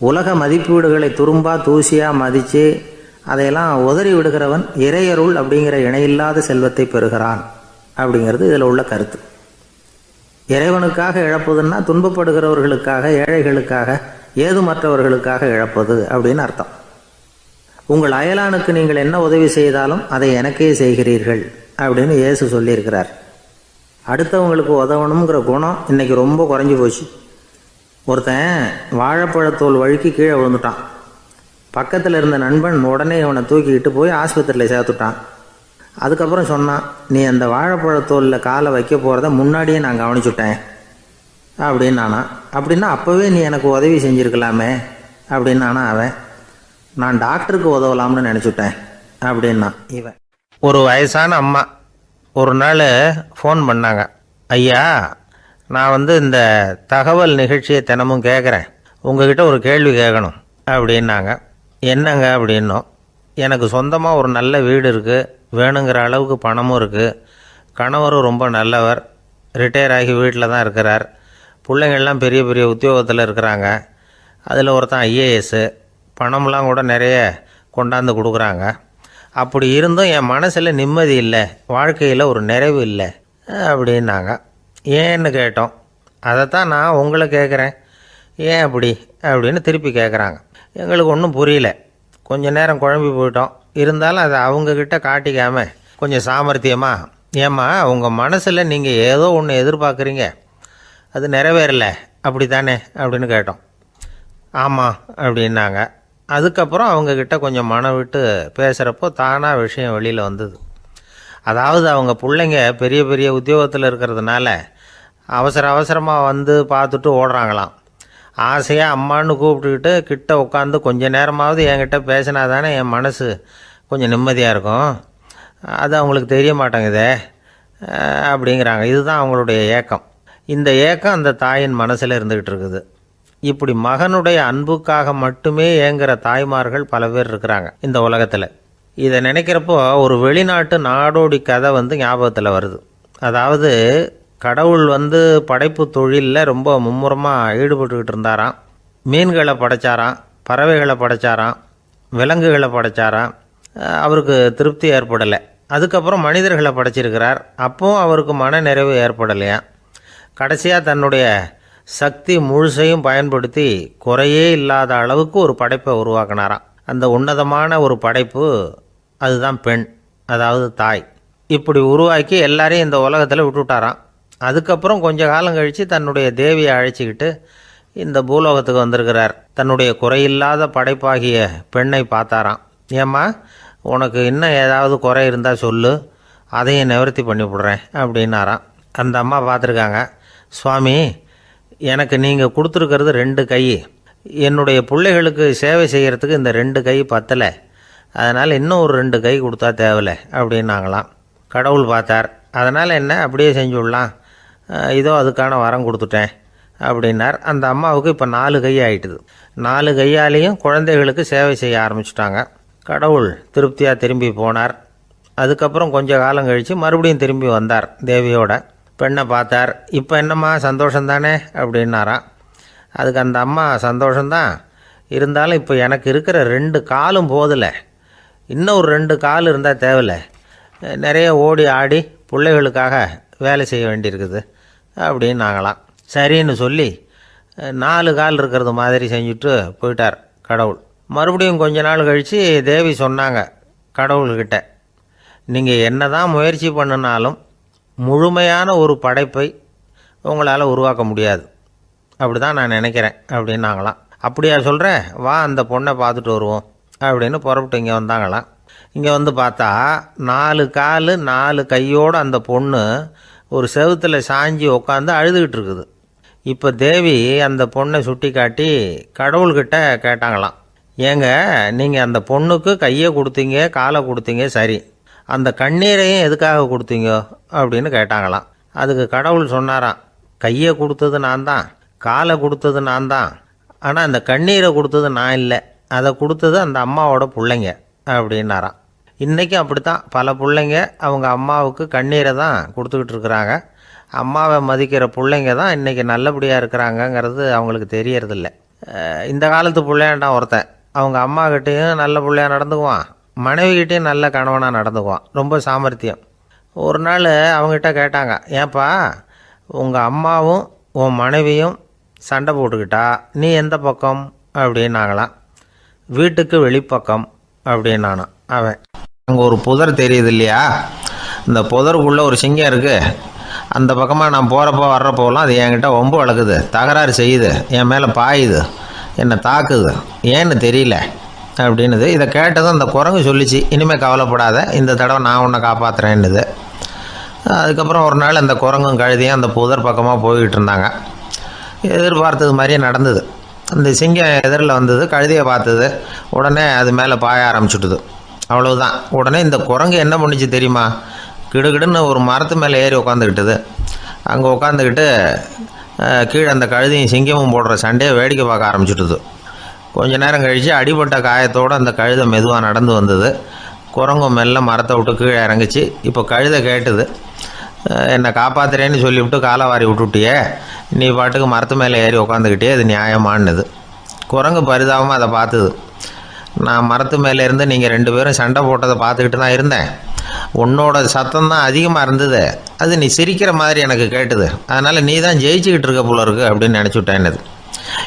உலக மதிப்பீடுகளை துரும்பா தூசியாக மதித்து அதையெல்லாம் உதறி விடுகிறவன் இறையருள் அப்படிங்கிற இணையில்லாத செல்வத்தை பெறுகிறான் அப்படிங்கிறது இதில் உள்ள கருத்து. இறைவனுக்காக இழப்பதுன்னா துன்பப்படுகிறவர்களுக்காக, ஏழைகளுக்காக, ஏதுமற்றவர்களுக்காக இழப்பது அப்படின்னு அர்த்தம். உங்கள் அயலானுக்கு நீங்கள் என்ன உதவி செய்தாலும் அதை எனக்கே செய்கிறீர்கள் அப்படின்னு இயேசு சொல்லியிருக்கிறார். அடுத்தவங்களுக்கு உதவணுங்கிற குணம் இன்றைக்கி ரொம்ப குறைஞ்சி போச்சு. ஒருத்தன் வாழைப்பழத்தோல் வழுக்கி கீழே விழுந்துட்டான். பக்கத்தில் இருந்த நண்பன் உடனே அவனை தூக்கிக்கிட்டு போய் ஆஸ்பத்திரியில் சேர்த்துட்டான். அதுக்கப்புறம் சொன்னான், நீ அந்த வாழைப்பழத்தோலில் காலை வைக்க போகிறத முன்னாடியே நான் கவனிச்சுட்டேன் அப்படின்னானா. அப்படின்னா அப்போவே நீ எனக்கு உதவி செஞ்சுருக்கலாமே அப்படின்னானா அவன். நான் டாக்டருக்கு உதவலாம்னு நினச்சிட்டேன் அப்படின்னா இவன். ஒரு வயசான அம்மா ஒரு நாள் ஃபோன் பண்ணாங்க. ஐயா, நான் இந்த தகவல் நிகழ்ச்சியை தினமும் கேட்குறேன், உங்ககிட்ட ஒரு கேள்வி கேட்கணும் அப்படின்னாங்க. என்னங்க அப்படின்னோம். எனக்கு சொந்தமாக ஒரு நல்ல வீடு இருக்குது, வேணுங்கிற அளவுக்கு பணமும் இருக்குது, கணவரும் ரொம்ப நல்லவர், ரிட்டையர் ஆகி வீட்டில் தான் இருக்கிறார், பிள்ளைங்கள்லாம் பெரிய பெரிய உத்தியோகத்தில் இருக்கிறாங்க, அதில் ஒருத்தன் ஐஏஎஸ்ஸு, பணம்லாம் கூட நிறைய கொண்டாந்து கொடுக்குறாங்க. அப்படி இருந்தும் என் மனசில் நிம்மதி இல்லை, வாழ்க்கையில் ஒரு நிறைவு இல்லை அப்படின்னாங்க. ஏன்னு கேட்டோம். அதைத்தான் நான் உங்களை கேட்குறேன், ஏன் அப்படி அப்படின்னு திருப்பி கேட்குறாங்க. எங்களுக்கு ஒன்றும் புரியல. கொஞ்சம் நேரம் குழம்பி போயிட்டோம். இருந்தாலும் அதை அவங்கக்கிட்ட காட்டிக்காமல் கொஞ்சம் சாமர்த்தியமாக, ஏம்மா உங்கள் மனசில் நீங்கள் ஏதோ ஒன்று எதிர்பார்க்குறீங்க, அது நிறைவேறலை அப்படி தானே அப்படின்னு கேட்டோம். ஆமாம் அப்படின்னாங்க. அதுக்கப்புறம் அவங்கக்கிட்ட கொஞ்சம் மனம் விட்டு பேசுகிறப்போ தானாக விஷயம் வெளியில் வந்தது. அதாவது அவங்க பிள்ளைங்க பெரிய பெரிய உத்தியோகத்தில் இருக்கிறதுனால அவசரமாக வந்து பார்த்துட்டு ஓடுறாங்களாம். ஆசையாக அம்மான்னு கூப்பிட்டுக்கிட்டு கிட்ட உட்காந்து கொஞ்ச நேரமாவது என்கிட்ட பேசினா தானே என் மனசு கொஞ்சம் நிம்மதியாக இருக்கும். அது அவங்களுக்கு தெரிய மாட்டேங்குதே அப்படிங்கிறாங்க. இதுதான் அவங்களுடைய ஏக்கம். இந்த ஏக்கம் அந்த தாயின் மனசில் இருந்துக்கிட்டு இருக்குது. இப்படி மகனுடைய அன்புக்காக மட்டுமே ஏங்குகிற தாய்மார்கள் பல பேர் இருக்கிறாங்க இந்த உலகத்தில். இதை நினைக்கிறப்போ ஒரு வெளிநாட்டு நாடோடி கதை ஞாபகத்தில் வருது. அதாவது கடவுள் படைப்பு தொழிலில் ரொம்ப மும்முரமாக ஈடுபட்டுக்கிட்டு இருந்தாராம். மீன்களை படைச்சாராம், பறவைகளை படைச்சாராம், விலங்குகளை படைச்சாராம். அவருக்கு திருப்தி ஏற்படலை. அதுக்கப்புறம் மனிதர்களை படைச்சிருக்கிறார். அப்போவும் அவருக்கு மன நிறைவு ஏற்படலையா. கடைசியாக தன்னுடைய சக்தி முழுசையும் பயன்படுத்தி குறையே இல்லாத அளவுக்கு ஒரு படைப்பை உருவாக்கினாராம். அந்த உன்னதமான ஒரு படைப்பு அதுதான் பெண், அதாவது தாய். இப்படி உருவாக்கி எல்லாரையும் இந்த உலகத்தில் விட்டுவிட்டாராம். அதுக்கப்புறம் கொஞ்ச காலம் கழித்து தன்னுடைய தேவியை அழைச்சிக்கிட்டு இந்த பூலோகத்துக்கு வந்திருக்கிறார். தன்னுடைய குறையில்லாத படைப்பாகிய பெண்ணை பார்த்தாராம். ஏம்மா, உனக்கு இன்னும் ஏதாவது குறை இருந்தால் சொல்லு, அதையும் நிவர்த்தி பண்ணி விடுறேன் அப்படின்னாராம். அந்த அம்மா பார்த்துருக்காங்க. சுவாமி, எனக்கு நீங்கள் கொடுத்துருக்கிறது 2 கை. என்னுடைய பிள்ளைகளுக்கு சேவை செய்கிறதுக்கு இந்த 2 கை பத்தலை. அதனால் இன்னும் ஒரு 2 கை கொடுத்தா தேவலை அப்படின்னாங்களாம். கடவுள் பார்த்தார். அதனால் என்ன, அப்படியே செஞ்சு விடலாம், இதோ அதுக்கான வரம் கொடுத்துட்டேன் அப்படின்னார். அந்த அம்மாவுக்கு இப்போ 4 கை ஆகிட்டுது. 4 கையாலேயும் குழந்தைகளுக்கு சேவை செய்ய ஆரம்பிச்சிட்டாங்க. கடவுள் திருப்தியாக திரும்பி போனார். அதுக்கப்புறம் கொஞ்சம் காலம் கழித்து மறுபடியும் திரும்பி வந்தார். தேவியோட பெண்ணை பார்த்தார். இப்போ என்னம்மா சந்தோஷந்தானே அப்படின்னாராம். அதுக்கு அந்த அம்மா, சந்தோஷந்தான், இருந்தாலும் இப்போ எனக்கு இருக்கிற 2 காலும் போதில்லை, இன்னும் ஒரு 2 கால் இருந்தால் தேவையில்லை, நிறைய ஓடி ஆடி பிள்ளைகளுக்காக வேலை செய்ய வேண்டியிருக்குது அப்படின்னாங்களாம். சரின்னு சொல்லி 4 கால் இருக்கிறது மாதிரி செஞ்சுட்டு போயிட்டார் கடவுள். மறுபடியும் கொஞ்ச நாள் கழித்து தேவி சொன்னாங்க கடவுள்கிட்ட, நீங்கள் என்ன தான் முயற்சி பண்ணினாலும் முழுமையான ஒரு படைப்பை உங்களால் உருவாக்க முடியாது, அப்படி தான் நான் நினைக்கிறேன் அப்படின்னாங்களாம். அப்படியா சொல்கிறேன், வா அந்த பொண்ணை பார்த்துட்டு வருவோம் அப்படின்னு புறப்பட்டு இங்கே வந்தாங்களாம். இங்கே பார்த்தா 4 கால் 4 கையோடு அந்த பொண்ணு ஒரு செவுத்தில் சாஞ்சி உட்காந்து அழுதுகிட்டு இருக்குது. இப்போ தேவி அந்த பொண்ணை சுட்டி காட்டி கடவுள்கிட்ட கேட்டாங்களாம், ஏங்க நீங்கள் அந்த பொண்ணுக்கு கையை கொடுத்தீங்க, காலை கொடுத்தீங்க, சரி, அந்த கண்ணீரையும் எதுக்காக கொடுத்தீங்க அப்படின்னு கேட்டாங்களாம். அதுக்கு கடவுள் சொன்னாராம், கையை கொடுத்தது நான் தான், காலை கொடுத்தது நான் தான், ஆனால் அந்த கண்ணீரை கொடுத்தது நான் இல்லை, அதை கொடுத்தது அந்த அம்மாவோட பிள்ளைங்க அப்படின்னாராம். இன்றைக்கும் அப்படித்தான் பல பிள்ளைங்க அவங்க அம்மாவுக்கு கண்ணீரை தான் கொடுத்துக்கிட்டு இருக்கிறாங்க. அம்மாவை மதிக்கிற பிள்ளைங்க தான் இன்றைக்கி நல்லபடியாக இருக்கிறாங்கங்கிறது அவங்களுக்கு தெரியறதில்ல. இந்த காலத்து பிள்ளையாண்டான் ஒருத்தன் அவங்க அம்மாக்கிட்டேயும் நல்ல பிள்ளையாக நடந்துக்குவான், மனைவிக்கிட்டேயும் நல்ல கணவனாக நடந்துக்குவான், ரொம்ப சாமர்த்தியம். ஒரு நாள் அவங்ககிட்ட கேட்டாங்க, ஏன்பா உங்கள் அம்மாவும் உன் மனைவியும் சண்டை போட்டுக்கிட்டா நீ எந்த பக்கம் அப்படின்னாங்களாம். வீட்டுக்கு வெளிப்பக்கம் அப்படின்னானான் அவன். அங்கே ஒரு புதர் தெரியுது இல்லையா, இந்த புதருக்குள்ளே ஒரு சிங்கம் இருக்குது, அந்த பக்கமாக நான் போகிறப்போ வர்றப்போலாம் அது என்கிட்ட வம்பு வளர்க்குது, தகராறு செய்யுது, என் மேலே பாயுது, என்னை தாக்குது, ஏன்னு தெரியல அப்படின்னுது. இதை கேட்டதும் அந்த குரங்கு சொல்லிச்சு, இனிமேல் கவலைப்படாத, இந்த தடவை நான் உன்னை காப்பாற்றுறேன்னுது. அதுக்கப்புறம் ஒரு நாள் அந்த குரங்கும் கழுதியும் அந்த புதர் பக்கமாக போய்கிட்டு இருந்தாங்க. எதிர்பார்த்தது மாதிரியே நடந்தது. அந்த சிங்கம் எதிரில் வந்தது, கழுதியை பார்த்தது, உடனே அது மேலே பாய ஆரம்பிச்சுட்டுது. அவ்வளவுதான். உடனே இந்த குரங்கு என்ன பண்ணிச்சு தெரியுமா, கிடுகிடுன்னு ஒரு மரத்து மேலே ஏறி உட்காந்துக்கிட்டது. அங்கே உட்காந்துக்கிட்டு கீழே அந்த கழுதியும் சிங்கமும் போடுற சண்டையை வேடிக்கை பார்க்க ஆரம்பிச்சுட்டுது. கொஞ்ச நேரம் கழித்து அடிபட்ட காயத்தோடு அந்த கழுதை மெதுவாக நடந்து வந்தது. குரங்கும் மெல்ல மரத்தை விட்டு கீழே இறங்குச்சு. இப்போ கழுதை கேட்டுது, என்னை காப்பாற்றுறேன்னு சொல்லிவிட்டு காலை வாரி விட்டுட்டியே, நீ பாட்டுக்கு மரத்து மேலே ஏறி உட்காந்துக்கிட்டே, அது நியாயமானது. குரங்கு பரிதாபமாக அதை பார்த்துது. நான் மரத்து மேலே இருந்து நீங்கள் 2 பேரும் சண்டை போட்டதை பார்த்துக்கிட்டு தான் இருந்தேன், உன்னோட சத்தம் தான் அதிகமாக இருந்தது, அது நீ சிரிக்கிற மாதிரி எனக்கு கேட்டுது, அதனால் நீ தான் ஜெயிச்சுக்கிட்டு இருக்க போல இருக்கு அப்படின்னு நினச்சிவிட்டேன்னுது.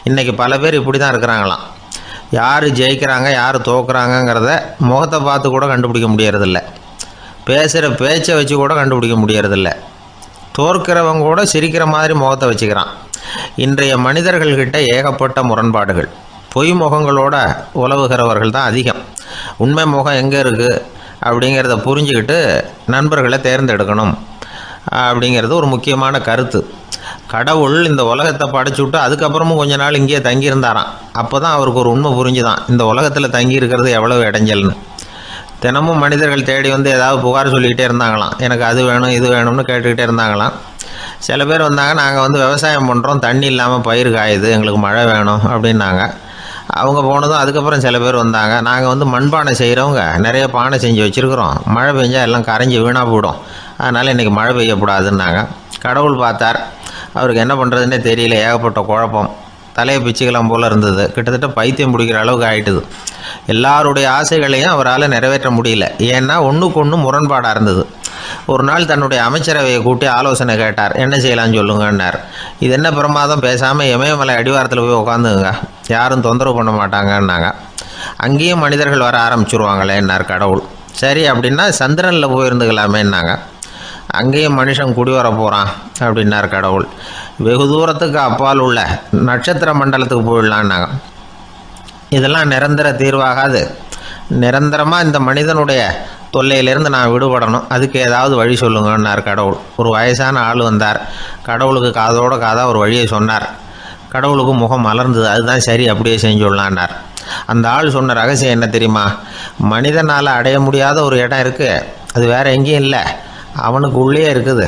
இன்றைக்கி பல பேர் இப்படி தான் இருக்கிறாங்களாம். யார் ஜெயிக்கிறாங்க யார் தோக்குறாங்கங்கிறத முகத்தை பார்த்து கூட கண்டுபிடிக்க முடியறதில்ல, பேசுகிற பேச்சை வச்சு கூட கண்டுபிடிக்க முடியறதில்ல. தோற்கிறவங்க கூட சிரிக்கிற மாதிரி முகத்தை வச்சுக்கிறான். இன்றைய மனிதர்கள்கிட்ட ஏகப்பட்ட முரண்பாடுகள், பொய் முகங்களோட உலவுகிறவர்கள் தான் அதிகம். உண்மை முகம் எங்கே இருக்குது அப்படிங்கிறத புரிஞ்சுக்கிட்டு நண்பர்களை தேர்ந்தெடுக்கணும் அப்படிங்கிறது ஒரு முக்கியமான கருத்து. கடவுள் இந்த உலகத்தை படைச்சு விட்டு அதுக்கப்புறமும் கொஞ்ச நாள் இங்கேயே தங்கியிருந்தாராம். அப்போ தான் அவருக்கு ஒரு உண்மை புரிஞ்சுதான், இந்த உலகத்தில் தங்கி இருக்கிறது எவ்வளவு இடைஞ்சல்னு. தினமும் மனிதர்கள் தேடி வந்து ஏதாவது புகார் சொல்லிக்கிட்டே இருந்தாங்களாம். எனக்கு அது வேணும் இது வேணும்னு கேட்டுக்கிட்டே இருந்தாங்களாம். சில பேர் வந்தாங்க, நாங்கள் வந்து விவசாயம் பண்ணுறோம், தண்ணி இல்லாமல் பயிர் காயுது, எங்களுக்கு மழை வேணும் அப்படின்னாங்க. அவங்க போனதும் அதுக்கப்புறம் சில பேர் வந்தாங்க, நாங்கள் வந்து மண்பானை செய்கிறவங்க, நிறைய பானை செஞ்சு வச்சுருக்குறோம், மழை பெஞ்சால் எல்லாம் கரைஞ்சி வீணாக போயிடும், அதனால் இன்றைக்கி மழை பெய்யக்கூடாதுன்னாங்க. கடவுள் பார்த்தார், அவருக்கு என்ன பண்ணுறதுன்னே தெரியல, ஏகப்பட்ட குழப்பம், தலையை பிச்சுக்கலாம் போல் இருந்தது, கிட்டத்தட்ட பைத்தியம் பிடிக்கிற அளவுக்கு ஆகிட்டுது. எல்லாருடைய ஆசைகளையும் அவரால் நிறைவேற்ற முடியல, ஏன்னா ஒன்றுக்கு ஒன்று முரண்பாடாக இருந்தது. ஒரு நாள் தன்னுடைய அமைச்சரவையை கூட்டி ஆலோசனை கேட்டார். என்ன செய்யலாம்னு சொல்லுங்கன்னார். இது என்ன பிரமாதம், பேசாமல் இமயமலை அடிவாரத்தில் போய் உட்காந்துங்க, யாரும் தொந்தரவு பண்ண மாட்டாங்கன்னாங்க. அங்கேயும் மனிதர்கள் வர ஆரம்பிச்சுருவாங்களேன்னார் கடவுள். சரி அப்படின்னா சந்திரனில் போயிருந்துக்கலாமேன்னாங்க. அங்கேயும் மனுஷன் குடி வர போகிறான் அப்படின்னார் கடவுள். வெகு தூரத்துக்கு அப்பால் உள்ள நட்சத்திர மண்டலத்துக்கு போயிடலான்னாங்க. இதெல்லாம் நிரந்தர தீர்வாகாது, நிரந்தரமாக இந்த மனிதனுடைய தொல்லையிலேருந்து நான் விடுபடணும், அதுக்கு ஏதாவது வழி சொல்லுங்கன்னார் கடவுள். ஒரு வயசான ஆள் வந்தார். கடவுளுக்கு காதோட காதாக ஒரு வழியை சொன்னார். கடவுளுக்கு முகம் மலர்ந்தது. அதுதான் சரி, அப்படியே செஞ்சுடலான்னார். அந்த ஆள் சொன்ன ரகசியம் என்ன தெரியுமா? மனிதனால் அடைய முடியாத ஒரு இடம் இருக்குது, அது வேறு எங்கேயும் இல்லை, அவனுக்கு உள்ளே இருக்குது,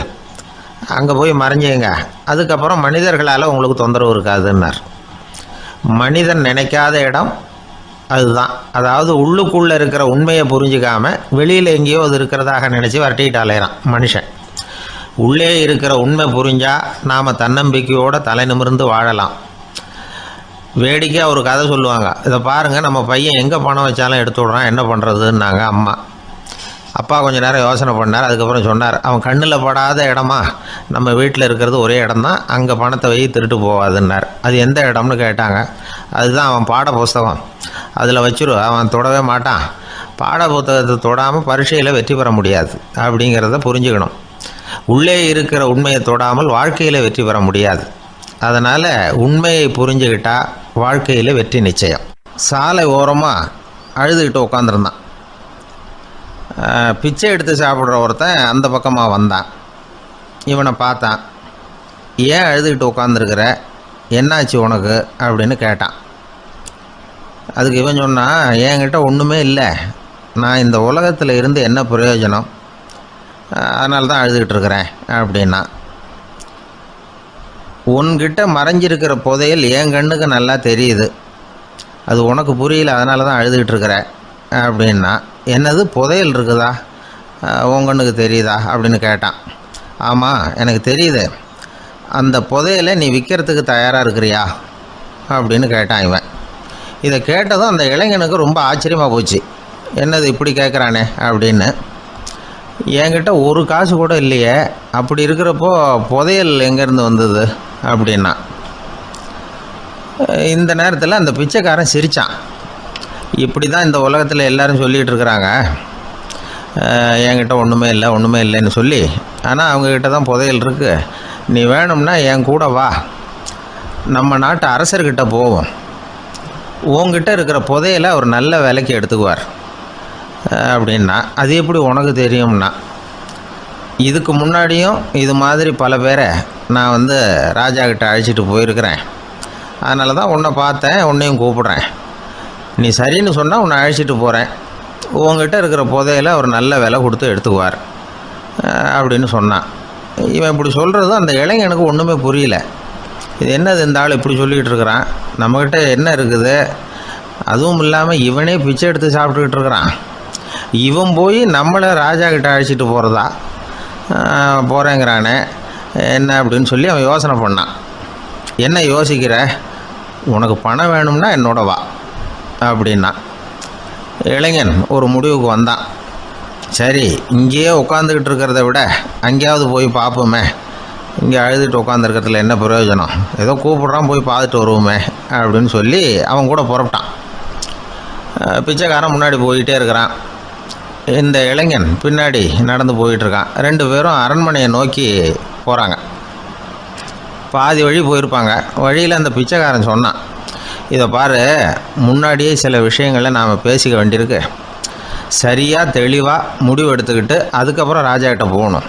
அங்கே போய் மறைஞ்சிங்க, அதுக்கப்புறம் மனிதர்களால் உங்களுக்கு தொந்தரவு இருக்காதுன்னார். மனிதன் நினைக்காத இடம் அதுதான். அதாவது உள்ளுக்குள்ளே இருக்கிற உண்மையை புரிஞ்சிக்காமல் வெளியில் எங்கேயோ அது இருக்கிறதாக நினச்சி வரட்டிக்கிட்டு அலையிறான் மனுஷன். உள்ளே இருக்கிற உண்மை புரிஞ்சால் நாம் தன்னம்பிக்கையோடு தலை நிமிர்ந்து வாழலாம். வேடிக்கையாக ஒரு கதை சொல்லுவாங்க, இதை பாருங்கள், நம்ம பையன் எங்கே பணம் வச்சாலும் எடுத்து விட்றான், என்ன பண்ணுறதுன்னாங்க அம்மா. அப்பா கொஞ்சம் நேரம் யோசனை பண்ணார். அதுக்கப்புறம் சொன்னார், அவன் கண்ணில் படாத இடமா நம்ம வீட்டில் இருக்கிறது ஒரே இடம்தான், அங்கே பணத்தை வை திருட்டு போகாதுன்னார். அது எந்த இடம்னு கேட்டாங்க. அதுதான் அவன் பாட புஸ்தகம், அதில் வச்சிரு, அவன் தொடவே மாட்டான், பாட புத்தகத்தை தொடாமல் பரீட்சையில் வெற்றி பெற முடியாது அப்படிங்கிறத புரிஞ்சுக்கணும். உள்ளே இருக்கிற உண்மையை தொடாமல் வாழ்க்கையில் வெற்றி பெற முடியாது. அதனால் உண்மையை புரிஞ்சுக்கிட்டால் வாழ்க்கையில் வெற்றி நிச்சயம். சாலை ஓரமாக அழுதுகிட்டு உட்காந்துருந்தான். பிச்சை எடுத்து சாப்பிட்ற ஒருத்தன் அந்த பக்கமாக வந்தான். இவனை பார்த்தான். ஏன் அழுதுகிட்டு உட்காந்துருக்கிற, என்னாச்சு உனக்கு அப்படின்னு கேட்டான். அதுக்கு இவன் சொன்னான், என்கிட்ட ஒன்றுமே இல்லை, நான் இந்த உலகத்தில் இருந்து என்ன பிரயோஜனம், அதனால தான் அழுதுகிட்டு இருக்கிறேன் அப்படின்னா. உன்கிட்ட மறைஞ்சிருக்கிற புதையல் என் கண்ணுக்கு நல்லா தெரியுது, அது உனக்கு புரியல, அதனால தான் அழுதுகிட்டு இருக்கிற அப்படின்னா. என்னது, புதையல் இருக்குதா, உன் கண்ணுக்கு தெரியுதா அப்படின்னு கேட்டான். ஆமாம், எனக்கு தெரியுது, அந்த புதையலை நீ விற்கிறதுக்கு தயாராக இருக்கிறியா அப்படின்னு கேட்டான் இவன். இதை கேட்டதும் அந்த இளைஞனுக்கு ரொம்ப ஆச்சரியமாக போச்சு. என்னது இப்படி கேட்குறானே அப்படின்னு. என்கிட்ட ஒரு காசு கூட இல்லையே, அப்படி இருக்கிறப்போ புதையல் எங்கேருந்து வந்தது அப்படின்னா. இந்த நேரத்தில் அந்த பிச்சைக்காரன் சிரித்தான். இப்படி தான் இந்த உலகத்தில் எல்லோரும் சொல்லிகிட்டு இருக்கிறாங்க, என்கிட்ட ஒன்றுமே இல்லை ஒன்றுமே இல்லைன்னு சொல்லி, ஆனால் அவங்கக்கிட்ட தான் புதையல் இருக்குது, நீ வேணும்னா என் கூட வா, நம்ம நாட்டு அரசர்கிட்ட போவோம், உங்ககிட்ட இருக்கிற புதையலை அவர் நல்ல விலைக்கு எடுத்துக்குவார் அப்படின்னா. அது எப்படி உனக்கு தெரியும்னா, இதுக்கு முன்னாடியும் இது மாதிரி பல பேரை நான் வந்து ராஜா கிட்ட அழைச்சிட்டு போயிருக்கிறேன், அதனால தான் உன்னை பார்த்தேன், உன்னையும் கூப்பிட்றேன், நீ சரின்னு சொன்னால் உன்னை அழைச்சிட்டு போகிறேன், உங்ககிட்ட இருக்கிற புதையலை அவர் நல்ல விலை கொடுத்து எடுத்துக்குவார் அப்படின்னு சொன்னான். இவன் இப்படி சொல்கிறதும் அந்த இளைஞனுக்கு ஒன்றுமே புரியல. இது என்னது, இந்த ஆள் இப்படி சொல்லிக்கிட்டு இருக்கிறான், நம்மக்கிட்ட என்ன இருக்குது, அதுவும் இல்லாமல் இவனே பிச்சை எடுத்து சாப்பிட்டுக்கிட்டு இருக்கிறான், இவன் போய் நம்மளை ராஜா கிட்ட அழைச்சிட்டு போகிறதா போகிறேங்கிறானே என்ன அப்படின்னு சொல்லி அவன் யோசனை பண்ணான். என்ன யோசிக்கிற, உனக்கு பணம் வேணும்னா என்னோட வா அப்படின்னா. இளைஞன் ஒரு முடிவுக்கு வந்தான். சரி, இங்கேயே உட்காந்துக்கிட்டு இருக்கிறத விட அங்கேயாவது போய் பார்ப்போமே, இங்கே அழுதுட்டு உட்காந்துருக்கிறதுல என்ன பிரயோஜனம், ஏதோ கூப்பிட்றான், போய் பார்த்துட்டு வருவோமே அப்படின்னு சொல்லி அவன் கூட புறப்பட்டான். பிச்சைக்காரன் முன்னாடி போயிட்டே இருக்கிறான், இந்த இளைஞன் பின்னாடி நடந்து போயிட்டுருக்கான். ரெண்டு பேரும் அரண்மனையை நோக்கி போகிறாங்க. பாதி வழி போயிருப்பாங்க. வழியில் அந்த பிச்சைக்காரன் சொன்னான், இதை பாரு, முன்னாடியே சில விஷயங்களை நாம் பேசிக்க வேண்டியிருக்கு, சரியாக தெளிவாக முடிவு எடுத்துக்கிட்டு அதுக்கப்புறம் ராஜாக்கிட்ட போகணும்.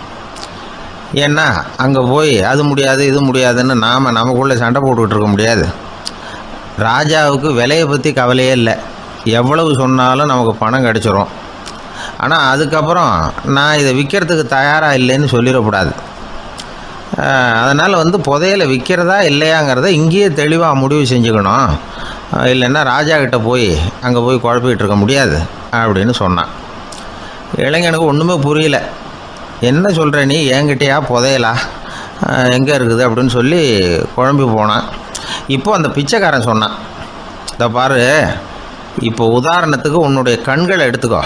ஏன்னா அங்கே போய் அது முடியாது இது முடியாதுன்னு நாம் நமக்குள்ளே சண்டை போட்டுக்கிட்டு இருக்க முடியாது. ராஜாவுக்கு விலையை பற்றி கவலையே இல்லை. எவ்வளவு சொன்னாலும் நமக்கு பணம் கிடச்சிரும். ஆனால் அதுக்கப்புறம் நான் இதை விற்கிறதுக்கு தயாராக இல்லைன்னு சொல்லிடக்கூடாது. அதனால் புதையலை விற்கிறதா இல்லையாங்கிறத இங்கேயே தெளிவாக முடிவு செஞ்சுக்கணும். இல்லைன்னா ராஜா கிட்ட போய் அங்கே போய் குழப்பிக்கிட்டு இருக்க முடியாது அப்படின்னு சொன்னான். இளைஞனுக்கு ஒன்றுமே புரியல. என்ன சொல்கிற நீ, என்கிட்டயா புதையலா எங்கே இருக்குது அப்படின்னு சொல்லி குழம்பி போனான். இப்போ அந்த பிச்சைக்காரன் சொன்னான், இதை பாரு, இப்போ உதாரணத்துக்கு உன்னுடைய கண்களை எடுத்துக்கோ.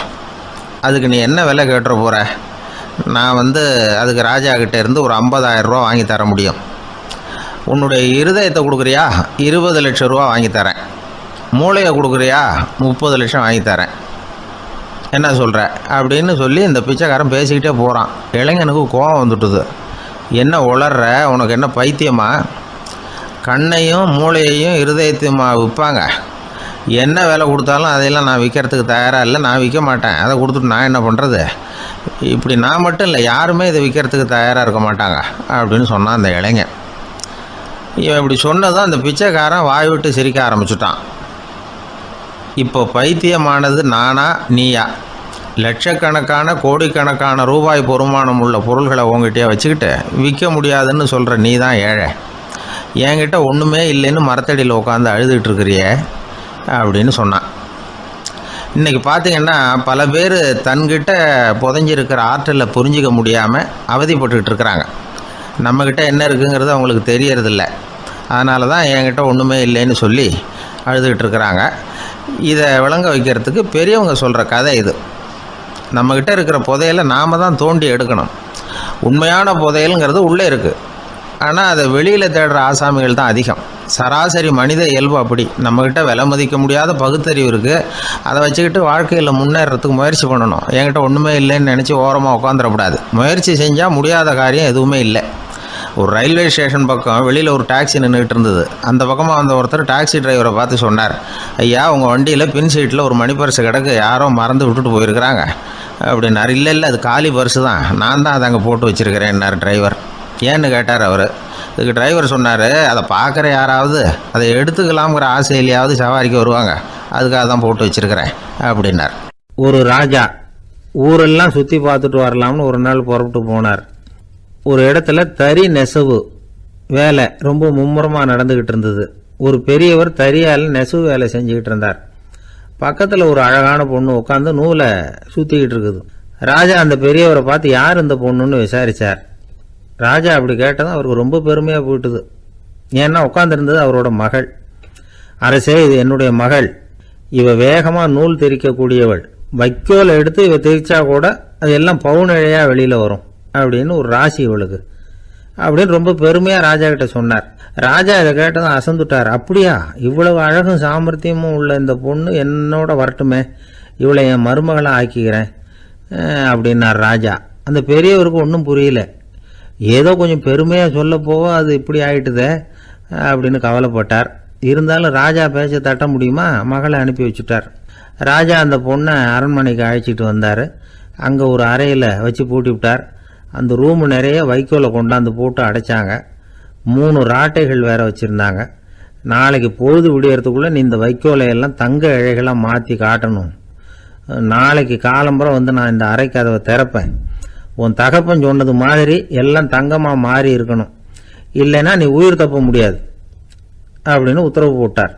அதுக்கு நீ என்ன விலை கேட்டுற போகிற? நான் அதுக்கு ராஜா கிட்டே இருந்து ஒரு 50,000 ரூபா வாங்கி தர முடியும். உன்னுடைய இருதயத்தை கொடுக்குறியா? 20 லட்சம் ரூபா வாங்கி தரேன். மூளையை கொடுக்குறியா? 30 லட்சம் வாங்கி தரேன். என்ன சொல்கிற அப்படின்னு சொல்லி இந்த பிச்சைக்காரன் பேசிக்கிட்டே போகிறான். இளைஞனுக்கு கோபம் வந்துட்டுது. என்ன உளர்ற, உனக்கு என்ன பைத்தியமா? கண்ணையும் மூளையையும் இருதயத்தையுமா விற்பாங்க? என்ன விலை கொடுத்தாலும் அதையெல்லாம் நான் விற்கிறதுக்கு தயாராக இல்லை, நான் விற்க மாட்டேன். அதை கொடுத்துட்டு நான் என்ன பண்ணுறது? இப்படி நான் மட்டும் இல்லை, யாருமே இதை விற்கிறதுக்கு தயாராக இருக்க மாட்டாங்க அப்படின்னு சொன்னான் அந்த இளைஞன். இவன் இப்படி சொன்னதும் அந்த பிச்சைக்காரன் வாய் விட்டு சிரிக்க ஆரம்பிச்சுட்டான். இப்போ பைத்தியமானது நானா நீயா? லட்சக்கணக்கான கோடிக்கணக்கான ரூபாய் பொறுமானம் உள்ள பொருள்களை உங்ககிட்டயே வச்சுக்கிட்டு விற்க முடியாதுன்னு சொல்கிற நீ தான் ஏழை. என்கிட்ட ஒன்றுமே இல்லைன்னு மரத்தடியில் உட்காந்து அழுதுகிட்டு இருக்கிறியே அப்படின்னு சொன்னான். இன்றைக்கி பார்த்திங்கன்னா பல பேர் தன்கிட்ட புதைஞ்சிருக்கிற ஆற்றலை புரிஞ்சிக்க முடியாமல் அவதிப்பட்டுக்கிட்டு இருக்கிறாங்க. நம்மக்கிட்ட என்ன இருக்குங்கிறது அவங்களுக்கு தெரியறதில்ல. அதனால தான் என்கிட்ட ஒன்றுமே இல்லைன்னு சொல்லி அழுதுகிட்டு இருக்கிறாங்க. இதை விளங்க வைக்கிறதுக்கு பெரியவங்க சொல்கிற கதை இது. நம்மக்கிட்ட இருக்கிற புதையலை நாம் தான் தோண்டி எடுக்கணும். உண்மையான புதையலுங்கிறது உள்ளே இருக்குது. ஆனால் அதை வெளியில் தேடுற ஆசாமிகள் தான் அதிகம். சராசரி மனித இயல்பு அப்படி. நம்மக்கிட்ட விலை மதிக்க முடியாத பகுத்தறிவு இருக்குது. அதை வச்சுக்கிட்டு வாழ்க்கையில் முன்னேறத்துக்கு முயற்சி பண்ணணும். என்கிட்ட ஒன்றுமே இல்லைன்னு நினச்சி ஓரமாக உட்காந்துடக்கூடாது. முயற்சி செஞ்சால் முடியாத காரியம் எதுவுமே இல்லை. ஒரு ரயில்வே ஸ்டேஷன் பக்கம் வெளியில் ஒரு டாக்ஸி நின்றுக்கிட்டு இருந்தது. அந்த பக்கமாக வந்த ஒருத்தர் டாக்ஸி டிரைவரை பார்த்து சொன்னார், ஐயா, உங்கள் வண்டியில் பின் சீட்டில் ஒரு மணி பர்ஸு கிடக்கு, யாரோ மறந்து விட்டுட்டு போயிருக்கிறாங்க அப்படின்னார். இல்லை அது காலி பர்ஸு தான், நான் தான் அதை அங்கே போட்டு வச்சுருக்கிறேன்னார் டிரைவர். ஏன்னு கேட்டார் அவர். இதுக்கு டிரைவர் சொன்னார், அதை பார்க்குற யாராவது அதை எடுத்துக்கலாம்ங்கிற ஆசையிலையாவது சவாரிக்கு வருவாங்க, அதுக்காக தான் போட்டு வச்சுருக்கிறேன் அப்படின்னார். ஒரு ராஜா ஊரெல்லாம் சுற்றி பார்த்துட்டு வரலாம்னு ஒரு நாள் புறப்பட்டு போனார். ஒரு இடத்துல தறி நெசவு வேலை ரொம்ப மும்முரமாக நடந்துக்கிட்டு இருந்தது. ஒரு பெரியவர் தறியால் நெசவு வேலை செஞ்சுக்கிட்டு இருந்தார். பக்கத்தில் ஒரு அழகான பொண்ணு உட்காந்து நூலை சுற்றிக்கிட்டு இருக்குது. ராஜா அந்த பெரியவரை பார்த்து யார் இந்த பொண்ணுன்னு விசாரித்தார். ராஜா அப்படி கேட்டதும் அவருக்கு ரொம்ப பெருமையாக போயிட்டுது. ஏன்னா உட்காந்துருந்தது அவரோட மகள். அரசே, இது என்னுடைய மகள். இவ வேகமாக நூல் திரிக்கக்கூடியவள். வைக்கோலை எடுத்து இவ திரிச்சா கூட அது எல்லாம் பவுனிழையாக வெளியில் வரும் அப்படின்னு ஒரு ராசி இவளுக்கு அப்படின்னு ரொம்ப பெருமையாக ராஜா கிட்ட சொன்னார். ராஜா இதை கேட்டதும் அசந்துட்டார். அப்படியா, இவ்வளவு அழகும் சாமர்த்தியமும் உள்ள இந்த பொண்ணு என்னோட வரட்டுமே, இவளை என் மருமகளாக ஆக்கிக்கிறேன் அப்படின்னார் ராஜா. அந்த பெரியவருக்கு ஒன்றும் புரியல. ஏதோ கொஞ்சம் பெருமையாக சொல்ல போக அது இப்படி ஆயிட்டுதே அப்படின்னு கவலைப்பட்டார். இருந்தாலும் ராஜா பேச்ச தட்ட முடியுமா, மகளை அனுப்பி வச்சுட்டார். ராஜா அந்த பொண்ணை அரண்மனைக்கு அழைச்சிட்டு வந்தார். அங்கே ஒரு அறையில் வச்சு பூட்டி விட்டார். அந்த ரூமு நிறைய வைக்கோலை கொண்டாந்து போட்டு அடைச்சாங்க. 3 ராட்டைகள் வேற வச்சுருந்தாங்க. நாளைக்கு பொழுது விடியறதுக்குள்ளே நீ இந்த வைக்கோலையெல்லாம் தங்க இழைகளாக மாற்றி காட்டணும். நாளைக்கு காலம்புறம் நான் இந்த அறை கதவை திறப்பேன். உன் தகப்பன் சொன்னது மாதிரி எல்லாம் தங்கமாக மாறி இருக்கணும், இல்லைன்னா நீ உயிர் தப்ப முடியாது அப்படின்னு உத்தரவு போட்டார்.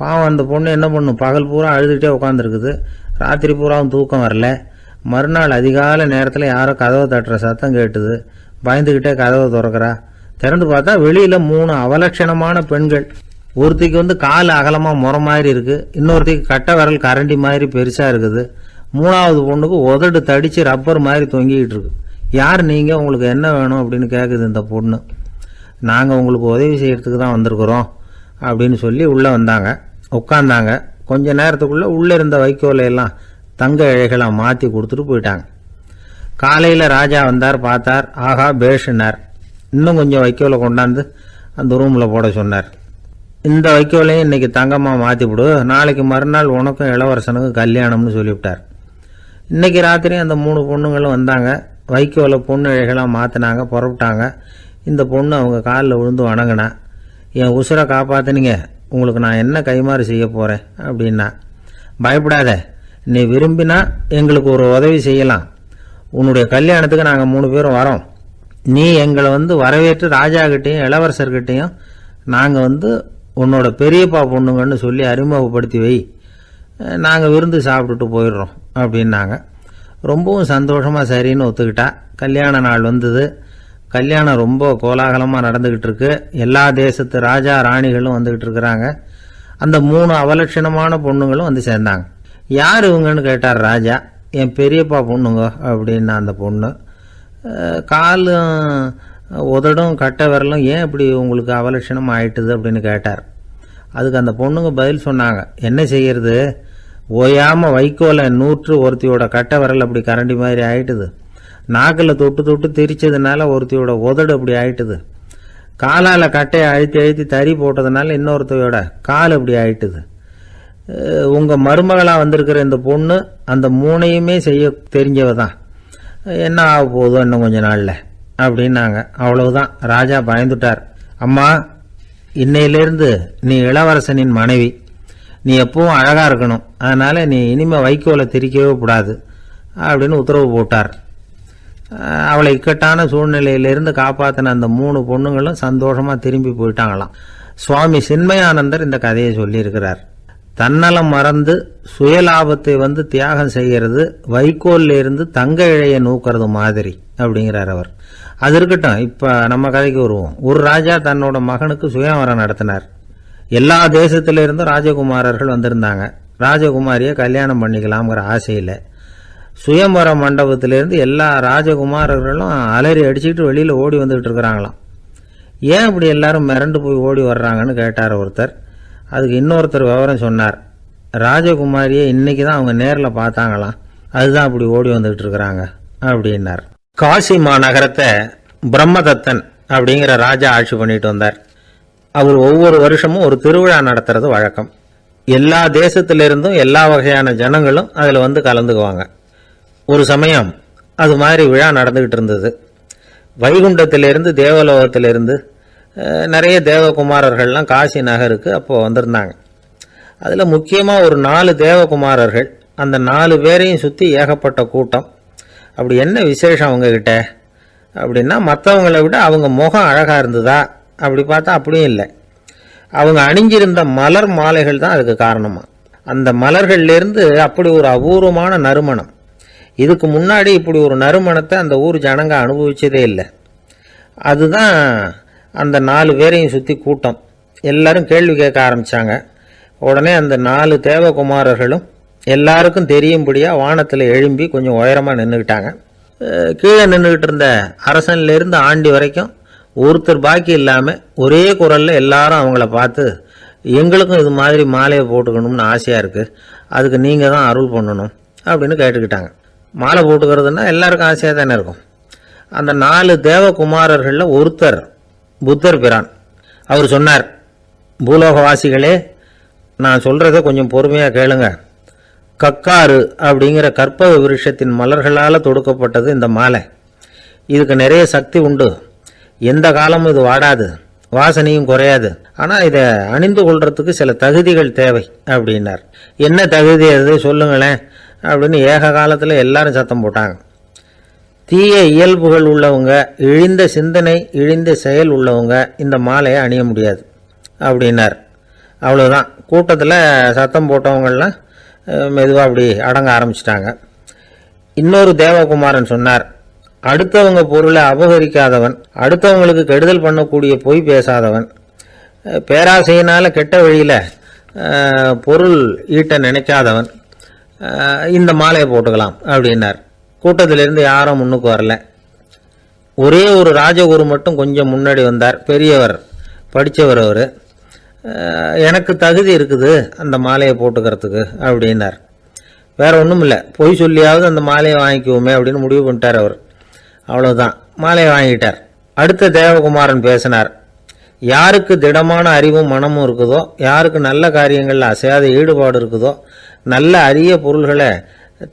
பாவம் அந்த பொண்ணு என்ன பண்ணும், பகல் பூரா அழுதுகிட்டே உட்காந்துருக்குது. ராத்திரி பூராவும் தூக்கம் வரல. மறுநாள் அதிகாலை நேரத்தில் யாரோ கதவை தட்டுற சத்தம் கேட்டுது. பயந்துக்கிட்டே கதவை திறக்கிறா. திறந்து பார்த்தா வெளியில் 3 அவலட்சணமான பெண்கள். ஒருத்திக்கு கால் அகலமாக முறை மாதிரி இருக்குது, இன்னொருத்திக்கு கட்டை விரல் கரண்டி மாதிரி பெருசாக இருக்குது, 3ஆவது பொண்ணுக்கு உதடு தடித்து ரப்பர் மாதிரி தொங்கிக்கிட்டு இருக்கு. யார் நீங்கள், உங்களுக்கு என்ன வேணும் அப்படின்னு கேட்குது இந்த பொண்ணு. நாங்கள் உங்களுக்கு உதவி செய்கிறதுக்கு தான் வந்திருக்கிறோம் அப்படின்னு சொல்லி உள்ளே வந்தாங்க. உட்காந்தாங்க. கொஞ்ச நேரத்துக்குள்ளே உள்ளே இருந்த வைக்கோலையெல்லாம் தங்க இழைகளாக மாற்றி கொடுத்துட்டு போயிட்டாங்க. காலையில் ராஜா வந்தார், பார்த்தார். ஆஹா பேஷுனார். இன்னும் கொஞ்சம் வைக்கோலை கொண்டாந்து அந்த ரூமில் போட சொன்னார். இந்த வைக்கோலையும் இன்றைக்கி தங்கமாக மாற்றிவிடு, நாளைக்கு மறுநாள் உனக்கும் இளவரசனுக்கும் கல்யாணம்னு சொல்லிவிட்டார். இன்றைக்கி ராத்திரி அந்த 3 பொண்ணுங்களும் வந்தாங்க. வைக்கோலை பொண்ணு இழைகளாக மாற்றினாங்க, புறப்பட்டாங்க. இந்த பொண்ணு அவங்க காலில் விழுந்து வணங்கினா, என் உசுரை காப்பாற்றினீங்க, உங்களுக்கு நான் என்ன கைமாறு செய்ய போகிறேன் அப்படின்னா. பயப்படாத, நீ விரும்பினா எங்களுக்கு ஒரு உதவி செய்யலாம். உன்னுடைய கல்யாணத்துக்கு நாங்கள் 3 பேரும் வரோம். நீ எங்களை வரவேற்று ராஜாக்கிட்டையும் இளவரசர்கிட்டையும் நாங்கள் உன்னோட பெரியப்பா பொண்ணுங்கன்னு சொல்லி அறிமுகப்படுத்தி வை, நாங்கள் விருந்து சாப்பிட்டுட்டு போயிடுறோம் அப்படின்னாங்க. ரொம்பவும் சந்தோஷமாக சரின்னு ஒத்துக்கிட்டா. கல்யாண நாள் வந்தது. கல்யாணம் ரொம்ப கோலாகலமாக நடந்துக்கிட்டு இருக்கு. எல்லா தேசத்து ராஜா ராணிகளும் வந்துக்கிட்டு இருக்கிறாங்க. அந்த 3 அவலட்சணமான பொண்ணுங்களும் சேர்ந்தாங்க. யார் இவங்கன்னு கேட்டார் ராஜா. என் பெரியப்பா பொண்ணுங்க அப்படின்னா அந்த பொண்ணு. காலும் உதடும் கட்டை விரலும் ஏன் இப்படி உங்களுக்கு அவலட்சணம் ஆயிட்டுது அப்படின்னு கேட்டார். அதுக்கு அந்த பொண்ணுங்க பதில் சொன்னாங்க. என்ன செய்யறது, ஓயாமல் வைக்கோலை நூற்று ஒருத்தியோட கட்டை விரல் அப்படி கரண்டி மாதிரி ஆயிட்டுது. நாக்கில் தொட்டு தொட்டு திரிச்சதுனால ஒருத்தியோட உதடு அப்படி ஆயிட்டுது. காலால் கட்டையை அழுத்தி அழுத்தி தறி போட்டதுனால இன்னொருத்தையோட கால் அப்படி ஆயிட்டுது. உங்கள் மருமகளாக வந்திருக்கிற இந்த பொண்ணு அந்த 3ஐயுமே செய்ய தெரிஞ்சவ தான். என்ன ஆக போதும் இன்னும் கொஞ்ச நாளில் அப்படின்னாங்க. அவ்வளவுதான். ராஜா பயந்துட்டார். அம்மா, இன்னையிலேருந்து நீ இளவரசனின் மனைவி. நீ எப்பவும் அழகாக இருக்கணும். அதனால் நீ இனிமேல் வைக்கோலை திரிக்கவே கூடாது அப்படின்னு உத்தரவு போட்டார். அவளை இக்கட்டான சூழ்நிலையிலிருந்து காப்பாற்றின அந்த 3 பொண்ணுங்களும் சந்தோஷமாக திரும்பி போயிட்டாங்களாம். சுவாமி சின்மயானந்தர் இந்த கதையை சொல்லியிருக்கிறார். தன்னலம் மறந்து சுயலாபத்தை தியாகம் செய்கிறது வைக்கோல்ல இருந்து தங்க இழையை நூக்கிறது மாதிரி அப்படிங்கிறார் அவர். அது இருக்கட்டும், இப்போ நம்ம கதைக்கு வருவோம். ஒரு ராஜா தன்னோட மகனுக்கு சுயவரம் நடத்தினார். எல்லா தேசத்திலிருந்தும் ராஜகுமாரர்கள் வந்திருந்தாங்க. ராஜகுமாரியை கல்யாணம் பண்ணிக்கலாம்ங்கிற ஆசையில் சுயம்பர மண்டபத்திலிருந்து எல்லா ராஜகுமாரர்களும் அலறி அடிச்சுக்கிட்டு வெளியில் ஓடி வந்துகிட்டு இருக்கிறாங்களாம். ஏன் இப்படி எல்லாரும் மிரண்டு போய் ஓடி வர்றாங்கன்னு கேட்டார் ஒருத்தர். அதுக்கு இன்னொருத்தர் விவரம் சொன்னார். ராஜகுமாரியை இன்னைக்கு தான் அவங்க நேரில் பார்த்தாங்களாம், அதுதான் அப்படி ஓடி வந்துகிட்டு இருக்கிறாங்க அப்படின்னார். காசி மாநகரத்தை பிரம்மதத்தன் அப்படிங்கிற ராஜா ஆட்சி பண்ணிட்டு வந்தார். அவர் ஒவ்வொரு வருஷமும் ஒரு திருவிழா நடத்துறது வழக்கம். எல்லா தேசத்திலிருந்தும் எல்லா வகையான ஜனங்களும் அதில் கலந்துக்குவாங்க. ஒரு சமயம் அது மாதிரி விழா நடந்துகிட்டு இருந்தது. வைகுண்டத்திலிருந்து தேவலோகத்திலிருந்து நிறைய தேவகுமாரர்கள்லாம் காசி நகருக்கு அப்போ வந்திருந்தாங்க. அதில் முக்கியமாக ஒரு 4 தேவகுமாரர்கள். அந்த 4 பேரையும் சுற்றி ஏகப்பட்ட கூட்டம். அப்படி என்ன விசேஷம் அவங்கக்கிட்ட அப்படின்னா, மற்றவங்களை விட அவங்க முகம் அழகாக இருந்ததா அப்படி பார்த்தா அப்படியும் இல்லை. அவங்க அணிஞ்சிருந்த மலர் மாலைகள் தான் அதுக்கு காரணமாக. அந்த மலர்கள்லேருந்து அப்படி ஒரு அபூர்வமான நறுமணம். இதுக்கு முன்னாடி இப்படி ஒரு நறுமணத்தை அந்த ஊர் ஜனங்க அனுபவிச்சதே இல்லை. அதுதான் அந்த 4 பேரையும் சுற்றி கூட்டம். எல்லாரும் கேள்வி கேட்க ஆரம்பித்தாங்க. உடனே அந்த 4 தேவகுமாரர்களும் எல்லாருக்கும் தெரியும்படியாக வானத்தில் எழும்பி கொஞ்சம் உயரமாக நின்றுக்கிட்டாங்க. கீழே நின்றுக்கிட்டு இருந்த அரசன்லேருந்து ஆண்டி வரைக்கும் ஒருத்தர் பாக்கி இல்லாமல் ஒரே குரலில் எல்லாரும் அவங்கள பார்த்து, எங்களுக்கும் இது மாதிரி மாலையை போட்டுக்கணும்னு ஆசையாக இருக்குது, அதுக்கு நீங்கள் தான் அருள் பண்ணணும் அப்படின்னு கேட்டுக்கிட்டாங்க. மாலை போட்டுக்கிறதுனா எல்லாருக்கும் ஆசையாக தானே இருக்கும். அந்த 4 தேவகுமாரர்களில் ஒருத்தர் புத்தர் பிரான். அவர் சொன்னார், பூலோகவாசிகளே, நான் சொல்கிறத கொஞ்சம் பொறுமையாக கேளுங்க. கக்காரு அப்படிங்கிற கற்பக விருஷத்தின் மலர்களால் தொடுக்கப்பட்டது இந்த மாலை. இதுக்கு நிறைய சக்தி உண்டு. எந்த காலமும் இது வாடாது, வாசனையும் குறையாது. ஆனால் இதை அணிந்து கொள்றதுக்கு சில தகுதிகள் தேவை அப்படின்னார். என்ன தகுதி அது சொல்லுங்களேன் அப்படின்னு ஏக காலத்தில் எல்லாரும் சத்தம் போட்டாங்க. தீய இயல்புகள் உள்ளவங்க, இழிந்த சிந்தனை இழிந்த செயல் உள்ளவங்க இந்த மாலையை அணிய முடியாது அப்படின்னார். அவ்வளோதான். கூட்டத்தில் சத்தம் போட்டவங்கள்லாம் மெதுவாக அப்படி அடங்க ஆரம்பிச்சிட்டாங்க. இன்னொரு தேவகுமாரன் சொன்னார், அடுத்தவங்க பொருளை அபகரிக்காதவன், அடுத்தவங்களுக்கு கெடுதல் பண்ணக்கூடிய பொய் பேசாதவன், பேராசையினால் கெட்ட வழியில் பொருள் ஈட்ட நினைக்காதவன் இந்த மாலையை போட்டுக்கலாம் அப்படின்னார். கூட்டத்திலிருந்து யாரும் முன்னுக்கு வரல. ஒரே ஒரு ராஜகுரு மட்டும் கொஞ்சம் முன்னாடி வந்தார். பெரியவர், படித்தவர். அவர், எனக்கு தகுதி இருக்குது அந்த மாலையை போட்டுக்கிறதுக்கு அப்படின்னார். வேற ஒன்றும் இல்லை, பொய் சொல்லியாவது அந்த மாலையை வாங்கிக்குவோமே அப்படின்னு முடிவு பண்ணிட்டார் அவர். அவ்வளோதான், மாலையை வாங்கிட்டார். அடுத்த தேவகுமாரன் பேசினார். யாருக்கு திடமான அறிவும் மனமும் இருக்குதோ, யாருக்கு நல்ல காரியங்களில் அசையாத ஈடுபாடு இருக்குதோ, நல்ல அரிய பொருள்களை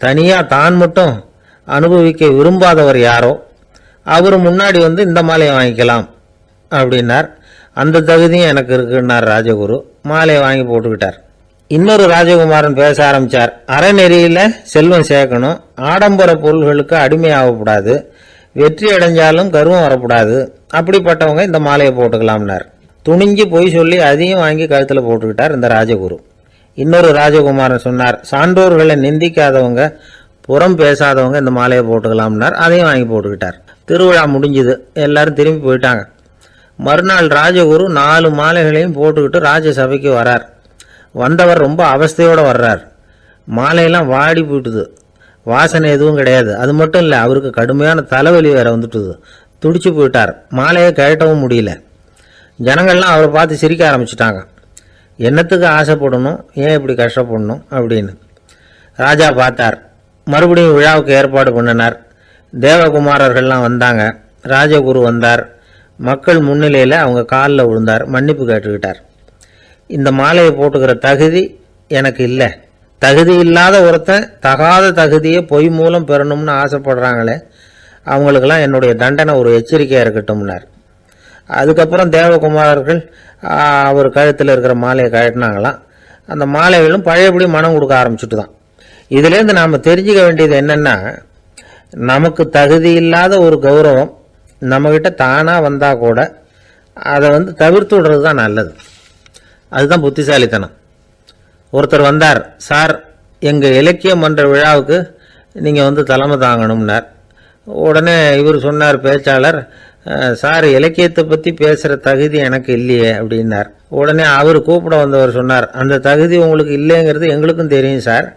தனியாக தான் மட்டும் அனுபவிக்க விரும்பாதவர் யாரோ அவர் முன்னாடி வந்து இந்த மாலையை வாங்கிக்கலாம் அப்படின்னார். அந்த தகுதியும் எனக்கு இருக்குன்னார் ராஜகுரு. மாலையை வாங்கி போட்டுக்கிட்டார். இன்னொரு ராஜகுமாரன் பேச ஆரம்பித்தார். அறநெறியில் செல்வம் சேர்க்கணும், ஆடம்பர பொருள்களுக்கு அடிமையாகக்கூடாது, வெற்றி அடைஞ்சாலும் கர்வம் வரக்கூடாது, அப்படிப்பட்டவங்க இந்த மாலையை போட்டுக்கலாம்னார். துணிஞ்சு போய் சொல்லி அதையும் வாங்கி கழுத்தில் போட்டுக்கிட்டார் இந்த ராஜகுரு. இன்னொரு ராஜகுமாரன் சொன்னார், சான்றோர்களை நிந்திக்காதவங்க, புறம் பேசாதவங்க இந்த மாலையை போட்டுக்கலாம்னார். அதையும் வாங்கி போட்டுக்கிட்டார். திருவிழா முடிஞ்சுது, எல்லாரும் திரும்பி போயிட்டாங்க. மறுநாள் ராஜகுரு 4 மாலைகளையும் போட்டுக்கிட்டு ராஜசபைக்கு வரார். வந்தவர் ரொம்ப அவஸ்தையோடு வர்றார். மாலையெல்லாம் வாடி போயிட்டுது, வாசனை எதுவும் கிடையாது. அது மட்டும் இல்லை, அவருக்கு கடுமையான தலைவலி வேற வந்துட்டுது. துடிச்சு போயிட்டார். மாலையை கழட்டவும் முடியல. ஜனங்கள்லாம் அவரை பார்த்து சிரிக்க ஆரம்பிச்சிட்டாங்க. என்னத்துக்கு ஆசைப்படணும், ஏன் இப்படி கஷ்டப்படணும் அப்படின்னு. ராஜா பார்த்தார். மறுபடியும் விழாவுக்கு ஏற்பாடு பண்ணினார். தேவகுமாரர்கள்லாம் வந்தாங்க. ராஜகுரு வந்தார். மக்கள் முன்னிலையில் அவங்க காலில் விழுந்தார், மன்னிப்பு கேட்டுக்கிட்டார். இந்த மாலையை போட்டுக்கிற தகுதி எனக்கு இல்லை. தகுதி இல்லாத ஒருத்தன் தகாத தகுதியை பொய் மூலம் பெறணும்னு ஆசைப்படுறாங்களே, அவங்களுக்கெல்லாம் என்னுடைய தண்டனை ஒரு எச்சரிக்கையாக இருக்கட்டும்னார். அதுக்கப்புறம் தேவகுமாரர்கள் அவர் கழுத்தில் இருக்கிற மாலையை கழட்டினாங்களாம். அந்த மாலைகளும் பழையபடி மனம் கொடுக்க ஆரம்பிச்சுட்டு தான். இதுலேருந்து நாம் தெரிஞ்சுக்க வேண்டியது என்னென்னா, நமக்கு தகுதி இல்லாத ஒரு கௌரவம் நம்மக்கிட்ட தானாக வந்தால் கூட அதை வந்து தவிர்த்து விடுறது தான் நல்லது. அதுதான் புத்திசாலித்தனம். ஒருத்தர் வந்தார். சார், எங்கள் இலக்கிய மன்ற விழாவுக்கு நீங்கள் வந்து தலைமை தாங்கணும்னார். உடனே இவர் சொன்னார், பேச்சாளர், சார், இலக்கியத்தை பற்றி பேசுகிற தகுதி எனக்கு இல்லையே அப்படின்னார். உடனே அவர் கூப்பிட வந்தவர் சொன்னார், அந்த தகுதி உங்களுக்கு இல்லைங்கிறது எங்களுக்கும் தெரியும் சார்,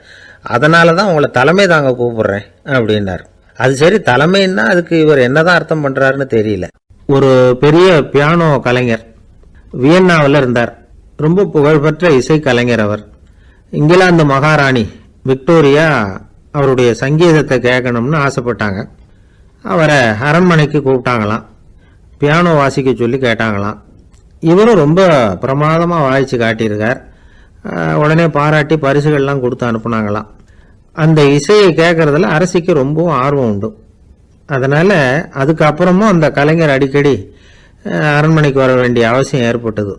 அதனால தான் உங்களை தலைமை தாங்க கூப்பிட்றேன் அப்படின்னார். அது சரி, தலைமைன்னா அதுக்கு இவர் என்னதான் அர்த்தம் பண்ணுறாருன்னு தெரியல. ஒரு பெரிய பியானோ கலைஞர் வியன்னாவில் இருந்தார். ரொம்ப புகழ்பெற்ற இசை கலைஞர் அவர். இங்கிலாந்து மகாராணி விக்டோரியா அவருடைய சங்கீதத்தை கேட்கணும்னு ஆசைப்பட்டாங்க. அவரை அரண்மனைக்கு கூப்பிட்டாங்களாம். பியானோ வாசிக்க சொல்லி கேட்டாங்களாம். இவரும் ரொம்ப பிரமாதமாக வாய்ச்சி காட்டியிருக்கார். உடனே பாராட்டி பரிசுகள்லாம் கொடுத்து அனுப்புனாங்களாம். அந்த இசையை கேட்கறதுல அரசிக்கு ரொம்பவும் ஆர்வம் உண்டு. அதனால் அதுக்கப்புறமும் அந்த கலைஞர் அடிக்கடி அரண்மனைக்கு வர வேண்டிய அவசியம் ஏற்பட்டது.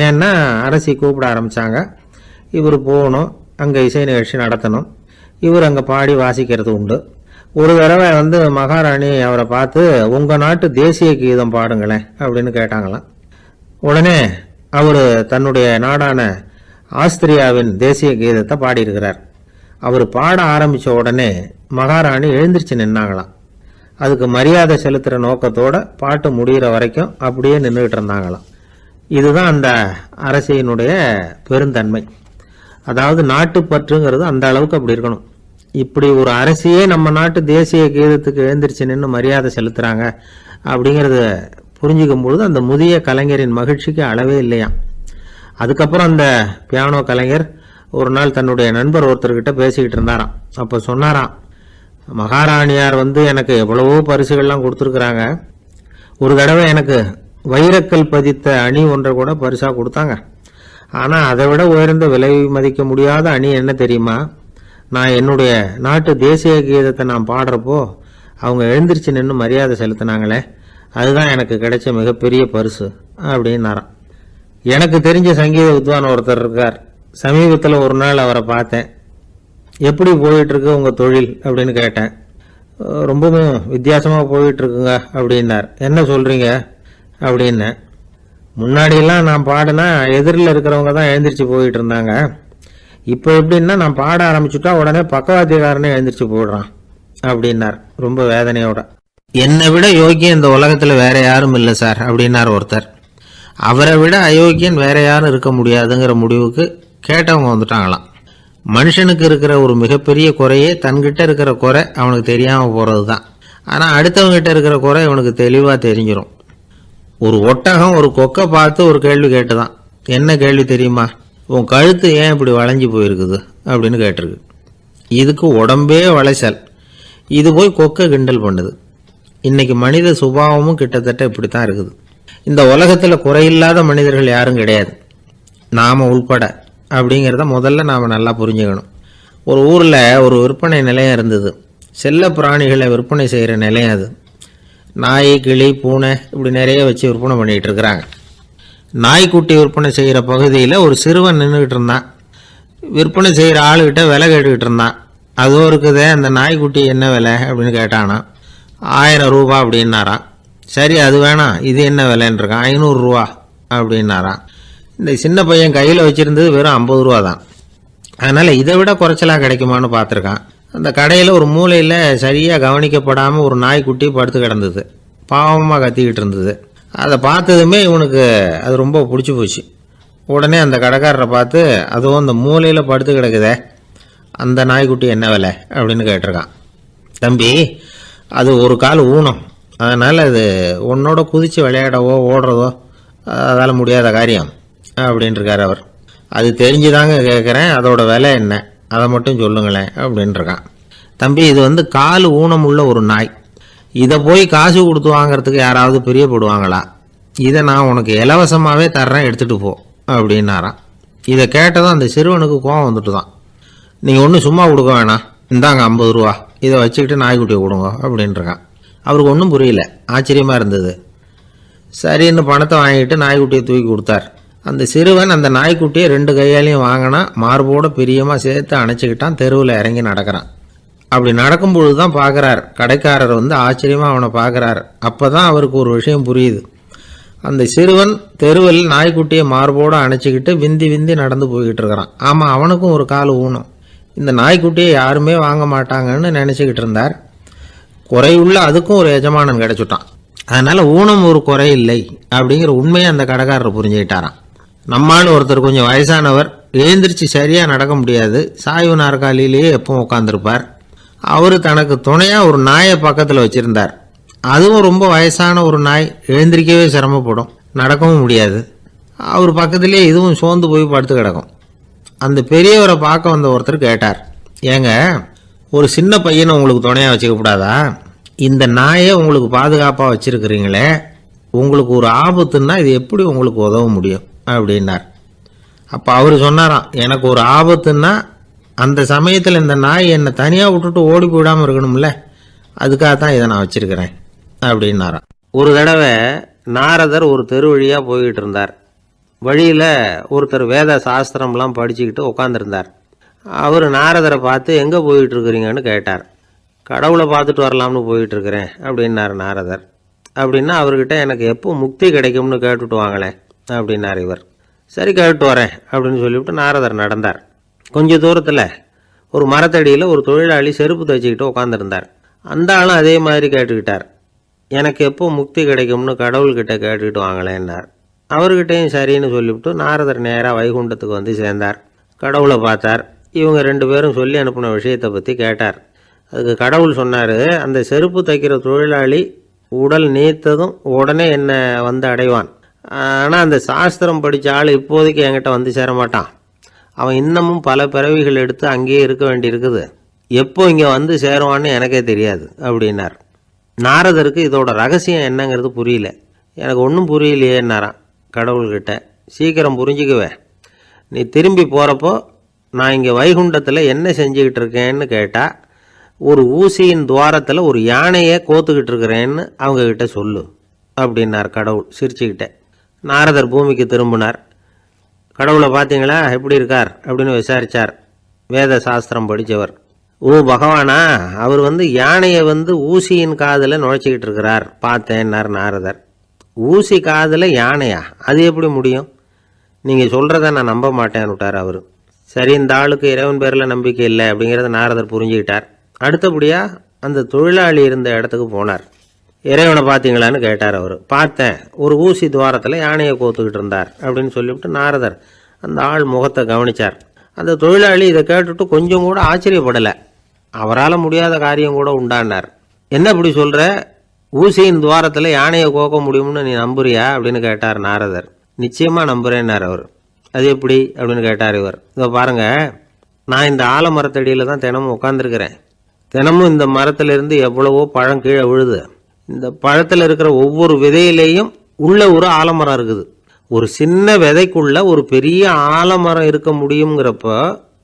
ஏன்னா அரசி கூப்பிட ஆரம்பித்தாங்க. இவர் போகணும், அங்கே இசை நிகழ்ச்சி நடத்தணும். இவர் அங்கே பாடி வாசிக்கிறது உண்டு. ஒரு தடவை வந்து மகாராணி அவரை பார்த்து, உங்கள் நாட்டு தேசிய கீதம் பாடுங்களேன் அப்படின்னு கேட்டாங்களாம். உடனே அவர் தன்னுடைய நாடான ஆஸ்திரியாவின் தேசிய கீதத்தை பாடியிருக்கிறார். அவர் பாட ஆரம்பித்த உடனே மகாராணி எழுந்திரிச்சு நின்னாங்களாம். அதுக்கு மரியாதை செலுத்துகிற நோக்கத்தோடு பாட்டு முடிகிற வரைக்கும் அப்படியே நின்றுக்கிட்டு இருந்தாங்களாம். இதுதான் அந்த அரசியினுடைய பெருந்தன்மை. அதாவது நாட்டுப்பற்றுங்கிறது அந்த அளவுக்கு அப்படி இருக்கணும். இப்படி ஒரு அரசியே நம்ம நாட்டு தேசிய கீதத்துக்கு எழுந்திரிச்சு நின்று மரியாதை செலுத்துகிறாங்க அப்படிங்கிறத புரிஞ்சுக்கும் பொழுது அந்த முதிய கலைஞரின் மகிழ்ச்சிக்கு அளவே இல்லையா. அதுக்கப்புறம் அந்த பியானோ கலைஞர் ஒரு நாள் தன்னுடைய நண்பர் ஒருத்தர்கிட்ட பேசிக்கிட்டு இருந்தாராம். அப்போ சொன்னாராம், மகாராணியார் வந்து எனக்கு எவ்வளவோ பரிசுகள்லாம் கொடுத்துருக்குறாங்க. ஒரு தடவை எனக்கு வைரக்கல் பதித்த அணி ஒன்றை கூட பரிசாக கொடுத்தாங்க. ஆனால் அதை விட உயர்ந்த விலை மதிக்க முடியாத அணி என்ன தெரியுமா? நான் என்னுடைய நாட்டு தேசிய கீதத்தை நான் பாடுறப்போ அவங்க எழுந்திரிச்சு நின்று மரியாதை செலுத்தினாங்களே, அதுதான் எனக்கு கிடைச்ச மிகப்பெரிய பரிசு அப்படின்னாராம். எனக்கு தெரிஞ்ச சங்கீத வித்வான் ஒருத்தர் இருக்கார். சமீபத்தில் ஒரு நாள் அவரை பார்த்தேன். எப்படி போயிட்டுருக்கு உங்கள் தொழில் அப்படின்னு கேட்டேன். ரொம்பவும் வித்தியாசமாக போயிட்டுருக்குங்க அப்படின்னார். என்ன சொல்கிறீங்க அப்படின்னேன். முன்னாடியெல்லாம் நான் பாடினா எதிரில் இருக்கிறவங்க தான் எழுந்திரிச்சு போயிட்டு இருந்தாங்க. இப்போ எப்படின்னா நான் பாட ஆரம்பிச்சுட்டா உடனே பக்கவாத்தியக்காரனே எழுந்திரிச்சு போயிடுறான் அப்படின்னார் ரொம்ப வேதனையோட. என்னை விட யோக்கியம் இந்த உலகத்தில் வேற யாரும் இல்லை சார் அப்படின்னார் ஒருத்தர். அவரை விட அயோக்கியன் வேற யாரும் இருக்க முடியாதுங்கிற முடிவுக்கு கேட்டவங்க வந்துட்டாங்களாம். மனுஷனுக்கு இருக்கிற ஒரு மிகப்பெரிய குறையே தன்கிட்ட இருக்கிற குறை அவனுக்கு தெரியாமல் போகிறது தான். ஆனால் அடுத்தவங்ககிட்ட இருக்கிற குறை இவனுக்கு தெளிவாக தெரிஞ்சிடும். ஒரு ஒட்டகம் ஒரு கொக்கை பார்த்து ஒரு கேள்வி கேட்டுதான். என்ன கேள்வி தெரியுமா? உன் கழுத்து ஏன் இப்படி வளைஞ்சி போயிருக்குது அப்படின்னு கேட்டிருக்கு. இதுக்கு உடம்பே வளைச்சல். இது போய் கொக்கை கிண்டல் பண்ணுது. இன்னைக்கு மனித சுபாவமும் கிட்டத்தட்ட இப்படி தான் இருக்குது. இந்த உலகத்தில் குறையில்லாத மனிதர்கள் யாரும் கிடையாது, நாம் உள்பட அப்படிங்கிறத முதல்ல நாம் நல்லா புரிஞ்சுக்கணும். ஒரு ஊரில் ஒரு விற்பனை நிலையம் இருந்தது. செல்ல பிராணிகளை விற்பனை செய்கிற நிலையம் அது. நாய், கிளி, பூனை இப்படி நிறைய வச்சு விற்பனை பண்ணிகிட்டு இருக்கிறாங்க. நாய்க்குட்டி விற்பனை செய்கிற பகுதியில் ஒரு சிறுவன் நின்றுக்கிட்டு இருந்தான். விற்பனை செய்கிற ஆளுகிட்ட விலை கேட்டுக்கிட்டு இருந்தான். அதுவும் இருக்குதே, அந்த நாய்க்குட்டி என்ன விலை அப்படின்னு கேட்டானா. 1000 ரூபா அப்படின்னாரான். சரி, அது வேணாம், இது என்ன விலைன்னு இருக்கான். 500 ரூபா அப்படின்னாரான். இந்த சின்ன பையன் கையில் வச்சுருந்தது வெறும் 50 ரூபா தான். அதனால் இதை விட குறைச்சலாக கிடைக்குமான்னு பார்த்துருக்கான். அந்த கடையில் ஒரு மூலையில் சரியாக கவனிக்கப்படாமல் ஒரு நாய்க்குட்டி படுத்து கிடந்தது. பாவமாக கத்திக்கிட்டு இருந்தது. அதை பார்த்ததுமே இவனுக்கு அது ரொம்ப பிடிச்சி போச்சு. உடனே அந்த கடைக்காரரை பார்த்து, அதுவும் அந்த மூலையில் படுத்து கிடக்குதே அந்த நாய்க்குட்டி என்ன விலை அப்படின்னு கேட்டிருக்கான். தம்பி, அது ஒரு கால் ஊனம், அதனால் அது உன்னோட குதித்து விளையாடவோ ஓடுறதோ அதால் முடியாத காரியம் அப்படின்ட்டுருக்கார் அவர். அது தெரிஞ்சுதாங்க கேட்குறேன், அதோட விலை என்ன அதை மட்டும் சொல்லுங்களேன் அப்படின்ட்டுருக்கான். தம்பி, இது கால் ஊனம் உள்ள ஒரு நாய். இதை போய் காசு கொடுத்து வாங்கிறதுக்கு யாராவது பிரியப்படுவாங்களா? இதை நான் உனக்கு இலவசமாகவே தர்றேன், எடுத்துகிட்டு போ அப்படின்னாரான். இதை கேட்டதும் அந்த சிறுவனுக்கு கோபம் வந்துட்டு தான். நீங்கள் ஒன்றும் சும்மா கொடுக்க வேணாம், இந்தாங்க 50 ரூபா, இதை வச்சுக்கிட்டு நாய்க்குட்டியை கொடுங்க அப்படின்ட்டுருக்கான். அவருக்கு ஒன்றும் புரியல, ஆச்சரியமாக இருந்தது. சரின்னு பணத்தை வாங்கிட்டு நாய்க்குட்டியை தூக்கி கொடுத்தார். அந்த சிறுவன் அந்த நாய்க்குட்டியை 2 கையாலையும் வாங்கினா, மார்போட பிரியமாக சேர்த்து அணைச்சிக்கிட்டான். தெருவில் இறங்கி நடக்கிறான். அப்படி நடக்கும்பொழுது தான் பார்க்குறார், கடைக்காரர் ஆச்சரியமாக அவனை பார்க்குறார். அப்போ தான் அவருக்கு ஒரு விஷயம் புரியுது. அந்த சிறுவன் தெருவில் நாய்க்குட்டியை மார்போடு அணைச்சிக்கிட்டு விந்தி விந்தி நடந்து போய்கிட்டு இருக்கிறான். ஆமாம், அவனுக்கும் ஒரு கால் ஊனம். இந்த நாய்க்குட்டியை யாருமே வாங்க மாட்டாங்கன்னு நினச்சிக்கிட்டு இருந்தார். குறையுள்ள அதுக்கும் ஒரு எஜமானன் கிடச்சிட்டான். அதனால் ஊனம் ஒரு குறை இல்லை அப்படிங்கிற உண்மையை அந்த கடைக்காரர் புரிஞ்சுக்கிட்டாரான். நம்மால் ஒருத்தர் கொஞ்சம் வயசானவர், எழுந்திரிச்சு சரியாக நடக்க முடியாது, சாய்வு நாற்காலியிலேயே எப்பவும் உட்காந்துருப்பார். அவர் தனக்கு துணையாக ஒரு நாயை பக்கத்தில் வச்சுருந்தார். அதுவும் ரொம்ப வயசான ஒரு நாய், எழுந்திரிக்கவே சிரமப்படும், நடக்கவும் முடியாது. அவர் பக்கத்திலே இதுவும் சோர்ந்து போய் படுத்து கிடக்கும். அந்த பெரியவரை பார்க்க வந்த ஒருத்தர் கேட்டார், ஏங்க, ஒரு சின்ன பையனை உங்களுக்கு துணையாக வச்சுக்கப்படாதா? இந்த நாயை உங்களுக்கு பாதுகாப்பாக வச்சுருக்கிறீங்களே, உங்களுக்கு ஒரு ஆபத்துன்னா இது எப்படி உங்களுக்கு உதவ முடியும் அப்படின்னார். அப்போ அவர் சொன்னாராம், எனக்கு ஒரு ஆபத்துன்னா அந்த சமயத்தில் இந்த நாய் என்னை தனியாக விட்டுட்டு ஓடி போயிடாமல் இருக்கணும்ல, அதுக்காக தான் இதை நான் வச்சுருக்கிறேன் அப்படின்னாராம். ஒரு தடவை நாரதர் ஒரு தெரு வழியாக போய்கிட்டு இருந்தார். வழியில் ஒருத்தர் வேத சாஸ்திரம்லாம் படிச்சுக்கிட்டு உட்காந்துருந்தார். அவர் நாரதரை பார்த்து, எங்கே போயிட்டு இருக்கிறீங்கன்னு கேட்டார். கடவுளை பார்த்துட்டு வரலாம்னு போயிட்டுருக்கிறேன் அப்படின்னார் நாரதர். அப்படின்னா அவர்கிட்ட எனக்கு எப்போ முக்தி கிடைக்கும்னு கேட்டுட்டு வாங்களேன் அப்படின்னார் இவர். சரி, கேட்டு வரேன் அப்படின்னு சொல்லிவிட்டு நாரதர் நடந்தார். கொஞ்சம் தூரத்தில் ஒரு மரத்தடியில் ஒரு தொழிலாளி செருப்பு தைச்சிக்கிட்டு உட்காந்துருந்தார். அந்த ஆளும் அதே மாதிரி கேட்டுக்கிட்டார், எனக்கு எப்போ முக்தி கிடைக்கும்னு கடவுள்கிட்ட கேட்டுக்கிட்டு வாங்களேன்னார். அவர்கிட்டையும் சரின்னு சொல்லிவிட்டு நாரதர் நேராக வைகுண்டத்துக்கு வந்து சேர்ந்தார். கடவுளை பார்த்தார். இவங்க 2 பேரும் சொல்லி அனுப்பின விஷயத்தை பற்றி கேட்டார். அதுக்கு கடவுள் சொன்னார், அந்த செருப்பு தைக்கிற தொழிலாளி உடல் நீத்ததும் உடனே என்னை வந்து அடைவான். ஆனால் அந்த சாஸ்திரம் படித்த ஆள் இப்போதைக்கு என்கிட்ட வந்து சேரமாட்டான். அவன் இன்னமும் பல பிறவிகள் எடுத்து அங்கேயே இருக்க வேண்டியிருக்குது. எப்போ இங்கே வந்து சேருவான்னு எனக்கே தெரியாது அப்படின்னார். நாரதருக்கு இதோட ரகசியம் என்னங்கிறது புரியல. எனக்கு ஒன்றும் புரியலையேன்னாரான் கடவுள்கிட்ட. சீக்கிரம் புரிஞ்சுக்குவேன், நீ திரும்பி போகிறப்போ நான் இங்கே வைகுண்டத்தில் என்ன செஞ்சுக்கிட்டு இருக்கேன்னு கேட்டால், ஒரு ஊசியின் துவாரத்தில் ஒரு யானையை கோத்துக்கிட்டு இருக்கிறேன்னு அவங்கக்கிட்ட சொல்லு அப்படின்னார் கடவுள் சிரிச்சுக்கிட்டே. நாரதர் பூமிக்கு திரும்பினார். கடவுளை பார்த்தீங்களா, எப்படி இருக்கார் அப்படின்னு விசாரித்தார் வேத சாஸ்திரம் படித்தவர். ஓ பகவானா, அவர் யானையை ஊசியின் காதில் நுழைச்சிக்கிட்டு இருக்கிறார் பார்த்தேன்னார் நாரதர். ஊசி காதில் யானையா? அது எப்படி முடியும்? நீங்கள் சொல்கிறத நான் நம்ப மாட்டேன்னு விட்டார் அவர். சரி, இந்த ஆளுக்கு இறைவன் பேரில் நம்பிக்கை இல்லை அப்படிங்கிறத நாரதர் புரிஞ்சுக்கிட்டார். அடுத்தபடியாக அந்த தொழிலாளி இருந்த இடத்துக்கு போனார். இறைவனை பார்த்தீங்களான்னு கேட்டார் அவர். பார்த்தேன், ஒரு ஊசி துவாரத்தில் யானையை கோத்துக்கிட்டு இருந்தார் அப்படின்னு சொல்லிவிட்டு நாரதர் அந்த ஆள் முகத்தை கவனித்தார். அந்த தொழிலாளி இதை கேட்டுட்டு கொஞ்சம் கூட ஆச்சரியப்படலை. அவரால் முடியாத காரியம் கூட உண்டானார். என்ன இப்படி சொல்கிற, ஊசியின் துவாரத்தில் யானையை கோக்க முடியும்னு நீ நம்புறியா அப்படின்னு கேட்டார் நாரதர். நிச்சயமாக நம்புகிறேன்னார் அவர். அது எப்படி அப்படின்னு கேட்டார் இவர். இதோ பாருங்கள், நான் இந்த ஆலமரத்தடியில் தான் தினமும் உட்காந்துருக்கிறேன். தினமும் இந்த மரத்திலிருந்து எவ்வளவோ பழம் கீழே விழுது. இந்த பழத்தில் இருக்கிற ஒவ்வொரு விதையிலேயும் உள்ள ஒரு ஆலமரம் இருக்குது. ஒரு சின்ன விதைக்குள்ள ஒரு பெரிய ஆலமரம் இருக்க முடியுங்கிறப்ப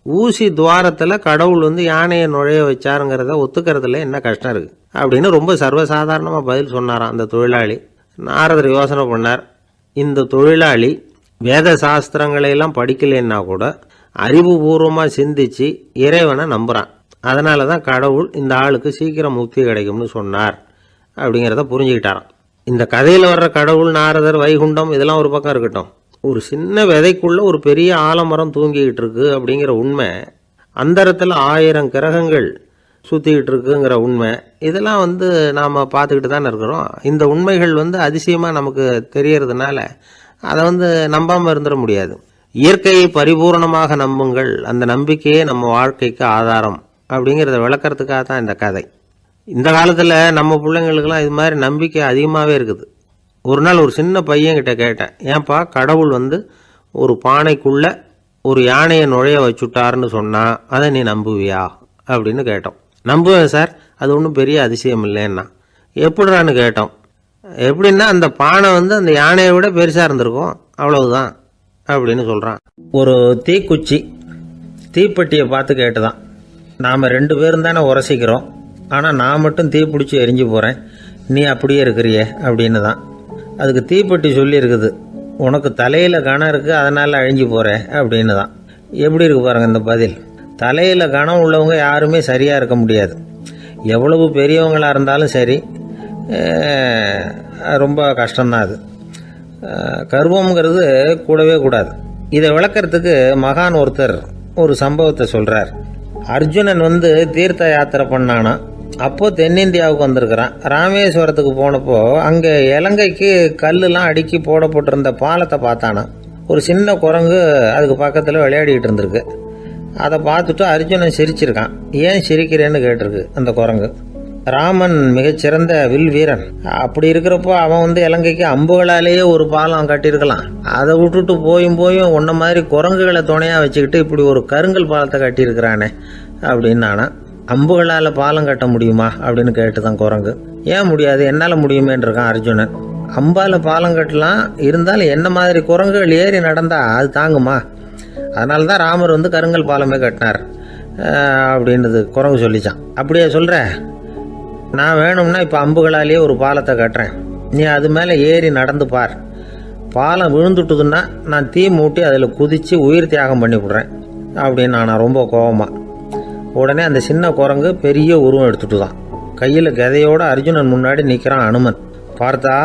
ஊசி துவாரத்தில் கடவுள் வந்து யானையை நுழைய வச்சாருங்கிறத ஒத்துக்கிறதுல என்ன கஷ்டம் இருக்குது அப்படின்னு ரொம்ப சர்வசாதாரணமாக பதில் சொன்னாராம் அந்த தொழிலாளி. நாரதர் யோசனை பண்ணார், இந்த தொழிலாளி வேத சாஸ்திரங்களையெல்லாம் படிக்கலைன்னா கூட அறிவுபூர்வமாக சிந்திச்சு இறைவனை நம்புகிறான். அதனால தான் கடவுள் இந்த ஆளுக்கு சீக்கிரம் முக்தி கிடைக்கும்னு சொன்னார் அப்படிங்கிறத புரிஞ்சுக்கிட்டாராம். இந்த கதையில் வர்ற கடவுள், நாரதர், வைகுண்டம் இதெல்லாம் ஒரு பக்கம் இருக்கட்டும், ஒரு சின்ன விதைக்குள்ள ஒரு பெரிய ஆலமரம் தூங்கிக்கிட்டு இருக்கு அப்படிங்கிற உண்மை, அந்தரத்தில் 1000 கிரகங்கள் சுற்றிக்கிட்டு இருக்குங்கிற உண்மை, இதெல்லாம் வந்து நாம் பார்த்துக்கிட்டு தானே இருக்கிறோம். இந்த உண்மைகள் வந்து அதிசயமாக நமக்கு தெரியறதுனால அதை வந்து நம்பாமல் இருந்துட முடியாது. இயற்கையை பரிபூர்ணமாக நம்புங்கள், அந்த நம்பிக்கையே நம்ம வாழ்க்கைக்கு ஆதாரம் அப்படிங்கிறத விளக்கறதுக்காக தான் இந்த கதை. இந்த காலத்தில் நம்ம பிள்ளைங்களுக்கெல்லாம் இது மாதிரி நம்பிக்கை அதிகமாகவே இருக்குது. ஒரு நாள் ஒரு சின்ன பையன்கிட்ட கேட்டேன், ஏன்பா கடவுள் வந்து ஒரு பானைக்குள்ளே ஒரு யானையை நுழைய வச்சுட்டாருன்னு சொன்னால் அதை நீ நம்புவியா அப்படின்னு கேட்டோம். நம்புவேன் சார், அது ஒன்றும் பெரிய அதிசயம் இல்லைன்னா. எப்படிறான்னு கேட்டோம். எப்படின்னா அந்த பானை வந்து அந்த யானையை விட பெருசாக இருந்திருக்கும், அவ்வளவுதான் அப்படின்னு சொல்கிறான். ஒரு தீக்குச்சி தீப்பெட்டியை பார்த்து கேட்டுதான், நாம் 2 பேரும் தானே உரசிக்கிறோம், ஆனால் நான் மட்டும் தீ பிடிச்சி எரிஞ்சு போகிறேன், நீ அப்படியே இருக்கிறியே அப்படின்னு தான். அதுக்கு தீப்பெட்டி சொல்லியிருக்குது, உனக்கு தலையில் கணம் இருக்குது அதனால் அழிஞ்சு போகிற அப்படின்னு தான். எப்படி இருக்கு பாருங்கள் இந்த பதில். தலையில் கணம் உள்ளவங்க யாருமே சரியாக இருக்க முடியாது. எவ்வளவு பெரியவங்களாக இருந்தாலும் சரி, ரொம்ப கஷ்டம்தான் அது. கர்வம்ங்கிறது கூடவே கூடாது. இதை விளக்கறதுக்கு மகான் ஒருத்தர் ஒரு சம்பவத்தை சொல்கிறார். அர்ஜுனன் வந்து தீர்த்த யாத்திரை பண்ணானா, அப்போது தென்னிந்தியாவுக்கு வந்திருக்கிறான். ராமேஸ்வரத்துக்கு போனப்போ அங்கே இலங்கைக்கு கல்லுலாம் அடுக்கி போடப்பட்டிருந்த பாலத்தை பார்த்தானா. ஒரு சின்ன குரங்கு அதுக்கு பக்கத்தில் விளையாடிக்கிட்டு இருந்திருக்கு. அதை பார்த்துட்டு அர்ஜுனன் சிரிச்சிருக்கான். ஏன் சிரிக்கிறேன்னு கேட்டிருக்கு அந்த குரங்கு. ராமன் மிகச்சிறந்த வில் வீரன், அப்படி இருக்கிறப்போ அவன் வந்து இலங்கைக்கு அம்புகளாலேயே ஒரு பாலம் கட்டியிருக்கலாம். அதை விட்டுட்டு போயும் உன்ன மாதிரி குரங்குகளை துணையாக வச்சுக்கிட்டு இப்படி ஒரு கருங்கல் பாலத்தை கட்டியிருக்கிறானே அப்படின்னு நானா. அம்புகளால் பாலம் கட்ட முடியுமா அப்படின்னு கேட்டுதான் குரங்கு. ஏன் முடியாது, என்னால் முடியுமேன்னு இருக்கான் அர்ஜுனன். அம்பால் பாலம் கட்டலாம், இருந்தாலும் என்ன மாதிரி குரங்குகள் ஏறி நடந்தா அது தாங்குமா? அதனால தான் ராமர் வந்து கருங்கல் பாலமே கட்டினார் அப்படின்றது குரங்கு சொல்லிச்சான். அப்படியே சொல்கிற, நான் வேணும்னா இப்போ அம்புகளாலேயே ஒரு பாலத்தை கட்டுறேன், நீ அது மேலே ஏறி நடந்து பார். பாலம் விழுந்துட்டுதுன்னா நான் தீ மூட்டி அதில் குதித்து உயிர் தியாகம் பண்ணி விட்றேன் அப்படின்னு நான் ரொம்ப கோபமாக. உடனே அந்த சின்ன குரங்கு பெரிய உருவம் எடுத்துட்டு தான் கையில் கதையோடு அர்ஜுனன் முன்னாடி நிற்கிறான் அனுமன். பார்த்தா,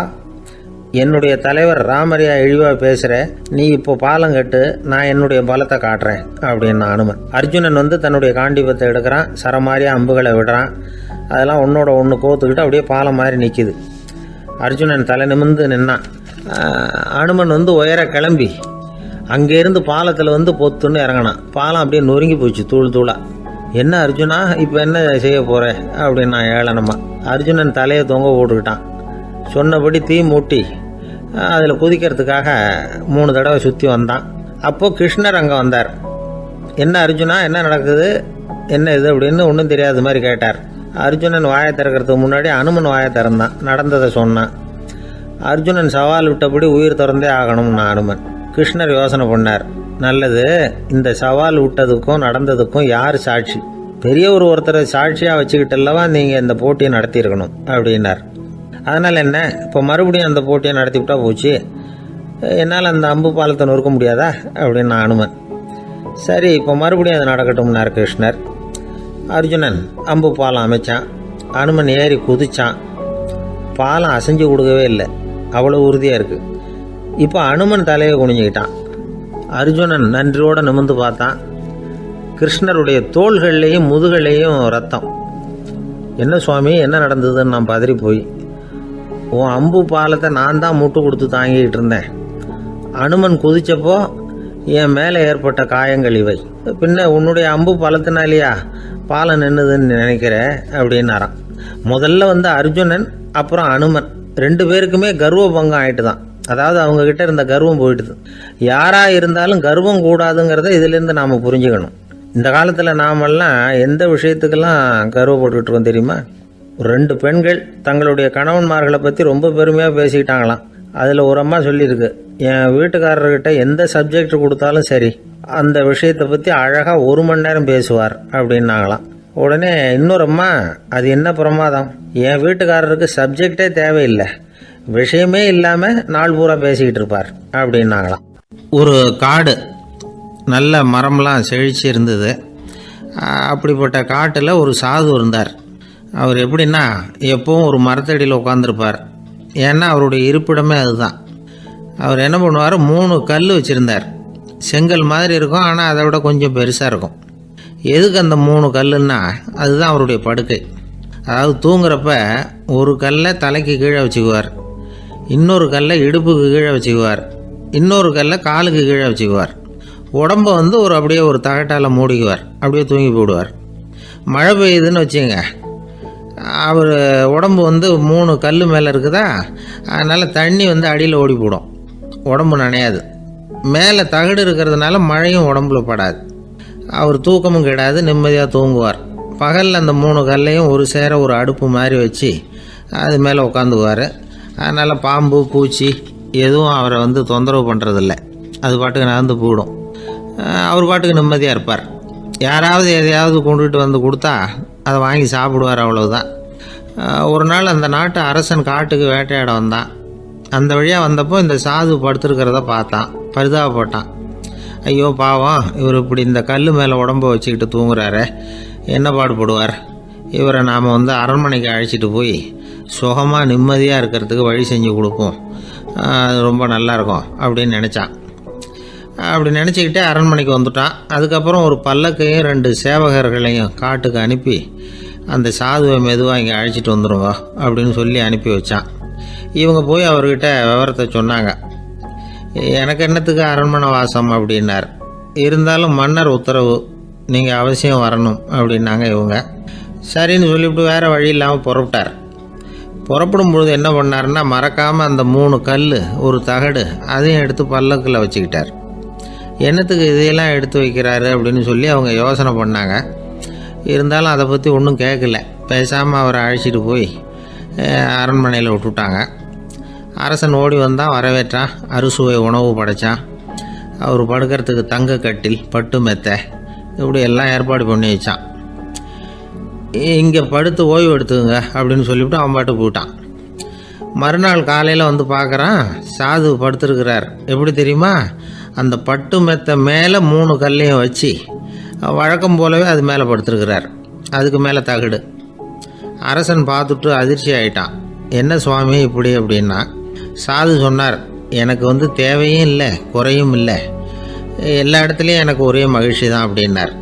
என்னுடைய தலைவர் ராமரையா இழிவாக பேசுகிற, நீ இப்போ பாலம் கட்டு, நான் என்னுடைய பலத்தை காட்டுறேன் அப்படின்னு அனுமன். அர்ஜுனன் வந்து தன்னுடைய காண்டிபத்தை எடுக்கிறான், சரமாரியா அம்புகளை விடுறான். அதெல்லாம் ஒன்றோட ஒன்று கோத்துக்கிட்டு அப்படியே பாலம் மாதிரி நிற்கிது. அர்ஜுனன் தலை நிமிர்ந்து நின்னான். அனுமன் வந்து உயர கிளம்பி அங்கேருந்து பாலத்தில் வந்து பொத்துன்னு இறங்கினான். பாலம் அப்படியே நொறுங்கி போச்சு தூள் தூளாக. என்ன அர்ஜுனா, இப்போ என்ன செய்ய போகிற அப்படின்னா ஏளனமா. அர்ஜுனன் தலையை தொங்க போட்டுக்கிட்டான். சொன்னபடி தீ மூட்டி அதில் குதிக்கிறதுக்காக 3 தடவை சுற்றி வந்தான். அப்போது கிருஷ்ணர் அங்கே வந்தார். என்ன அர்ஜுனா, என்ன நடக்குது, என்ன இது அப்படின்னு ஒன்றும் தெரியாத மாதிரி கேட்டார். அர்ஜுனன் வாயை திறக்கிறதுக்கு முன்னாடி அனுமன் வாயை திறந்தான், நடந்ததை சொன்னான். அர்ஜுனன் சவால் விட்டபடி உயிர் திறந்தே ஆகணும்னு அனுமன். கிருஷ்ணர் யோசனை பண்ணார். நல்லது, இந்த சவால் விட்டதுக்கும் நடந்ததுக்கும் யார் சாட்சி? பெரியவர் ஒருத்தரை சாட்சியாக வச்சுக்கிட்டல்லவா நீங்கள் இந்த போட்டியை நடத்தியிருக்கணும் அப்படின்னார். அதனால் என்ன, இப்போ மறுபடியும் அந்த போட்டியை நடத்திவிட்டா போச்சு, என்னால் அந்த அம்பு பாலத்தை நொறுக்க முடியாதா அப்படின்னு அனுமன். சரி, இப்போ மறுபடியும் அது நடக்கட்டும்னார் கிருஷ்ணர். அர்ஜுனன் அம்பு பாலம் அமைச்சான். அனுமன் ஏறி குதிச்சான். பாலம் அசைஞ்சு கொடுக்கவே இல்லை, அவ்வளோ உறுதியாக இருக்குது. இப்போ அனுமன் தலையை குனிஞ்சிக்கிட்டான். அர்ஜுனன் நன்றியோடு நிமிர்ந்து பார்த்தான். கிருஷ்ணருடைய தோள்கள்லேயும் முதுகள்லேயும் ரத்தம். என்ன சுவாமி, என்ன நடந்ததுன்னு நான் பதறி போய், உன் அம்பு பாலத்தை நான் தான் முட்டு கொடுத்து தாங்கிக்கிட்டு இருந்தேன். அனுமன் குதிச்சப்போ என் மேலே ஏற்பட்ட காயங்கள் இவை. பின்ன உன்னுடைய அம்பு பாலத்தினாலேயா பாலம் நின்றுதுன்னு நினைக்கிற அப்படின்னாராம். முதல்ல வந்து அர்ஜுனன், அப்புறம் அனுமன் 2 பேருக்குமே கர்வ பங்கம் ஆயிட்டு தான். அதாவது அவங்கக்கிட்ட இருந்த கர்வம் போயிட்டுது. யாராக இருந்தாலும் கர்வம் கூடாதுங்கிறத இதிலேருந்து நாம் புரிஞ்சுக்கணும். இந்த காலத்தில் நாமெல்லாம் எந்த விஷயத்துக்கெல்லாம் கர்வப்பட்டுருக்கோம் தெரியுமா? 2 பெண்கள் தங்களுடைய கணவன்மார்களை பற்றி ரொம்ப பெருமையாக பேசிக்கிட்டாங்களாம். அதில் ஒரு அம்மா சொல்லியிருக்கு, என் வீட்டுக்காரர்கிட்ட எந்த சப்ஜெக்ட் கொடுத்தாலும் சரி அந்த விஷயத்தை பற்றி அழகாக 1 மணி நேரம் பேசுவார் அப்படின்னாங்களாம். உடனே இன்னொரு அம்மா, அது என்ன பிரமாதம், என் வீட்டுக்காரருக்கு சப்ஜெக்டே தேவையில்லை, விஷயமே இல்லாமல் நாள் பூரா பேசிக்கிட்டு இருப்பார் அப்படின்னாங்களாம். ஒரு காடு, நல்ல மரம்லாம் செழிச்சு இருந்தது. அப்படிப்பட்ட காட்டில் ஒரு சாது இருந்தார். அவர் எப்படின்னா எப்பவும் ஒரு மரத்தடியில் உட்காந்துருப்பார். ஏன்னா அவருடைய இருப்பிடமே அதுதான். அவர் என்ன பண்ணுவார், 3 கல் வச்சுருந்தார். செங்கல் மாதிரி இருக்கும், ஆனால் அதை விட கொஞ்சம் பெருசாக இருக்கும். எதுக்கு அந்த 3 கல்லுன்னா அதுதான் அவருடைய படுக்கை. அதாவது தூங்குறப்ப ஒரு கல்லை தலைக்கு கீழே வச்சுக்குவார், இன்னொரு கல்லை இடுப்புக்கு கீழே வச்சுக்குவார், இன்னொரு கல்லை காலுக்கு கீழே வச்சுக்குவார். உடம்பை அப்படியே ஒரு தகட்டால் மூடிக்குவார், அப்படியே தூங்கி போடுவார். மழை பெய்யுதுன்னு வச்சுங்க, அவர் உடம்பு 3 கல் மேலே இருக்குதா, அதனால் தண்ணி அடியில் ஓடி போடும், உடம்பு நனையாது. மேலே தகடு இருக்கிறதுனால மழையும் உடம்புல படாது. அவர் தூக்கமும் கிடையாது, நிம்மதியாக தூங்குவார். பகலில் அந்த 3 கல்லையும் ஒரு சேர ஒரு அடுப்பு மாதிரி வச்சு அது மேலே உட்காந்துக்குவார். அதனால் பாம்பு பூச்சி எதுவும் அவரை தொந்தரவு பண்ணுறதில்ல, அது பாட்டுக்கு நகர்ந்து போயிடும். அவர் பாட்டுக்கு நிம்மதியாக இருப்பார். யாராவது எதையாவது கொண்டுகிட்டு கொடுத்தா அதை வாங்கி சாப்பிடுவார், அவ்வளவுதான். ஒரு நாள் அந்த நாட்டு அரசன் காட்டுக்கு வேட்டையாட வந்தான். அந்த வழியாக வந்தப்போ இந்த சாது படுத்துருக்கிறத பார்த்தான், பரிதாபப்பட்டான். ஐயோ பாவம், இவர் இப்படி இந்த கல் மேலே உடம்ப வச்சுக்கிட்டு தூங்குறாரு, என்ன பாடுபடுவார், இவரை நாம் அரண்மனைக்கு அழைச்சிட்டு போய் சுகமாக நிம்மதியாக இருக்கிறதுக்கு வழி செஞ்சு கொடுப்போம், அது ரொம்ப நல்லாயிருக்கும் அப்படின்னு நினச்சான். அப்படி நினச்சிக்கிட்டே அரண்மனைக்கு வந்துட்டான். அதுக்கப்புறம் ஒரு பல்லக்கையும் 2 சேவகர்களையும் காட்டுக்கு அனுப்பி அந்த சாதுவை மெதுவாக இங்கே அழைச்சிட்டு வந்துடுங்க அப்படின்னு சொல்லி அனுப்பி வச்சான். இவங்க போய் அவர்கிட்ட விவரத்தை சொன்னாங்க. எனக்கு என்னத்துக்கு அரண்மனை வாசம் அப்படின்னார். இருந்தாலும் மன்னர் உத்தரவு, நீங்கள் அவசியம் வரணும் அப்படின்னாங்க இவங்க. சரின்னு சொல்லிவிட்டு வேறு வழி இல்லாமல் புறப்பட்டார். புறப்படும் பொழுது என்ன பண்ணாருன்னா, மறக்காமல் அந்த 3 கல் ஒரு தகடு அதையும் எடுத்து பல்லக்கில் வச்சுக்கிட்டார். என்னத்துக்கு இதையெல்லாம் எடுத்து வைக்கிறாரு அப்படின்னு சொல்லி அவங்க யோசனை பண்ணாங்க. இருந்தாலும் அதை பற்றி ஒன்றும் கேட்கல. பேசாமல் அவரை அழைச்சிட்டு போய் அரண்மனையில் விட்டுட்டாங்க. அரசன் ஓடி வந்தான், வரவேற்றான், அறுசுவை உணவு படைத்தான். அவர் படுக்கிறதுக்கு தங்க கட்டில், பட்டு மெத்தை, இப்படி எல்லாம் ஏற்பாடு பண்ணி வச்சான். இங்கே படுத்து ஓய்வு எடுத்துங்க அப்படின்னு சொல்லிவிட்டு அவன் பாட்டு போயிட்டான். மறுநாள் காலையில் பார்க்குறான், சாது படுத்துருக்கிறார். எப்படி தெரியுமா, அந்த பட்டு மெத்தை மேலே 3 கல்லையும் வச்சு வழக்கம் போலவே அது மேலே படுத்துருக்கிறார். அதுக்கு மேலே தகடு. அரசன் பார்த்துட்டு அதிர்ச்சி ஆகிட்டான். என்ன சுவாமி இப்படி அப்படின்னா, சாது சொன்னார், எனக்கு தேவையும் இல்லை குறையும் இல்லை, எல்லா இடத்துலையும் எனக்கு ஒரே மகிழ்ச்சி தான் அப்படின்னார்.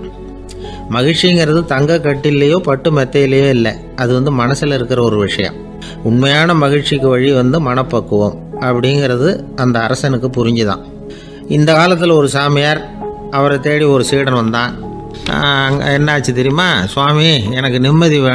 மகிழ்ச்சிங்கிறது தங்க கட்டிலேயோ பட்டு மெத்தையிலேயோ இல்லை, அது மனசில் இருக்கிற ஒரு விஷயம். உண்மையான மகிழ்ச்சிக்கு வழி மனப்பக்குவம் அப்படிங்கிறது அந்த அரசனுக்கு புரிஞ்சுதான். இந்த காலத்தில் ஒரு சாமியார், அவரை தேடி ஒரு சீடன் வந்தான். என்னாச்சு தெரியுமா, சுவாமி எனக்கு நிம்மதி வேணும்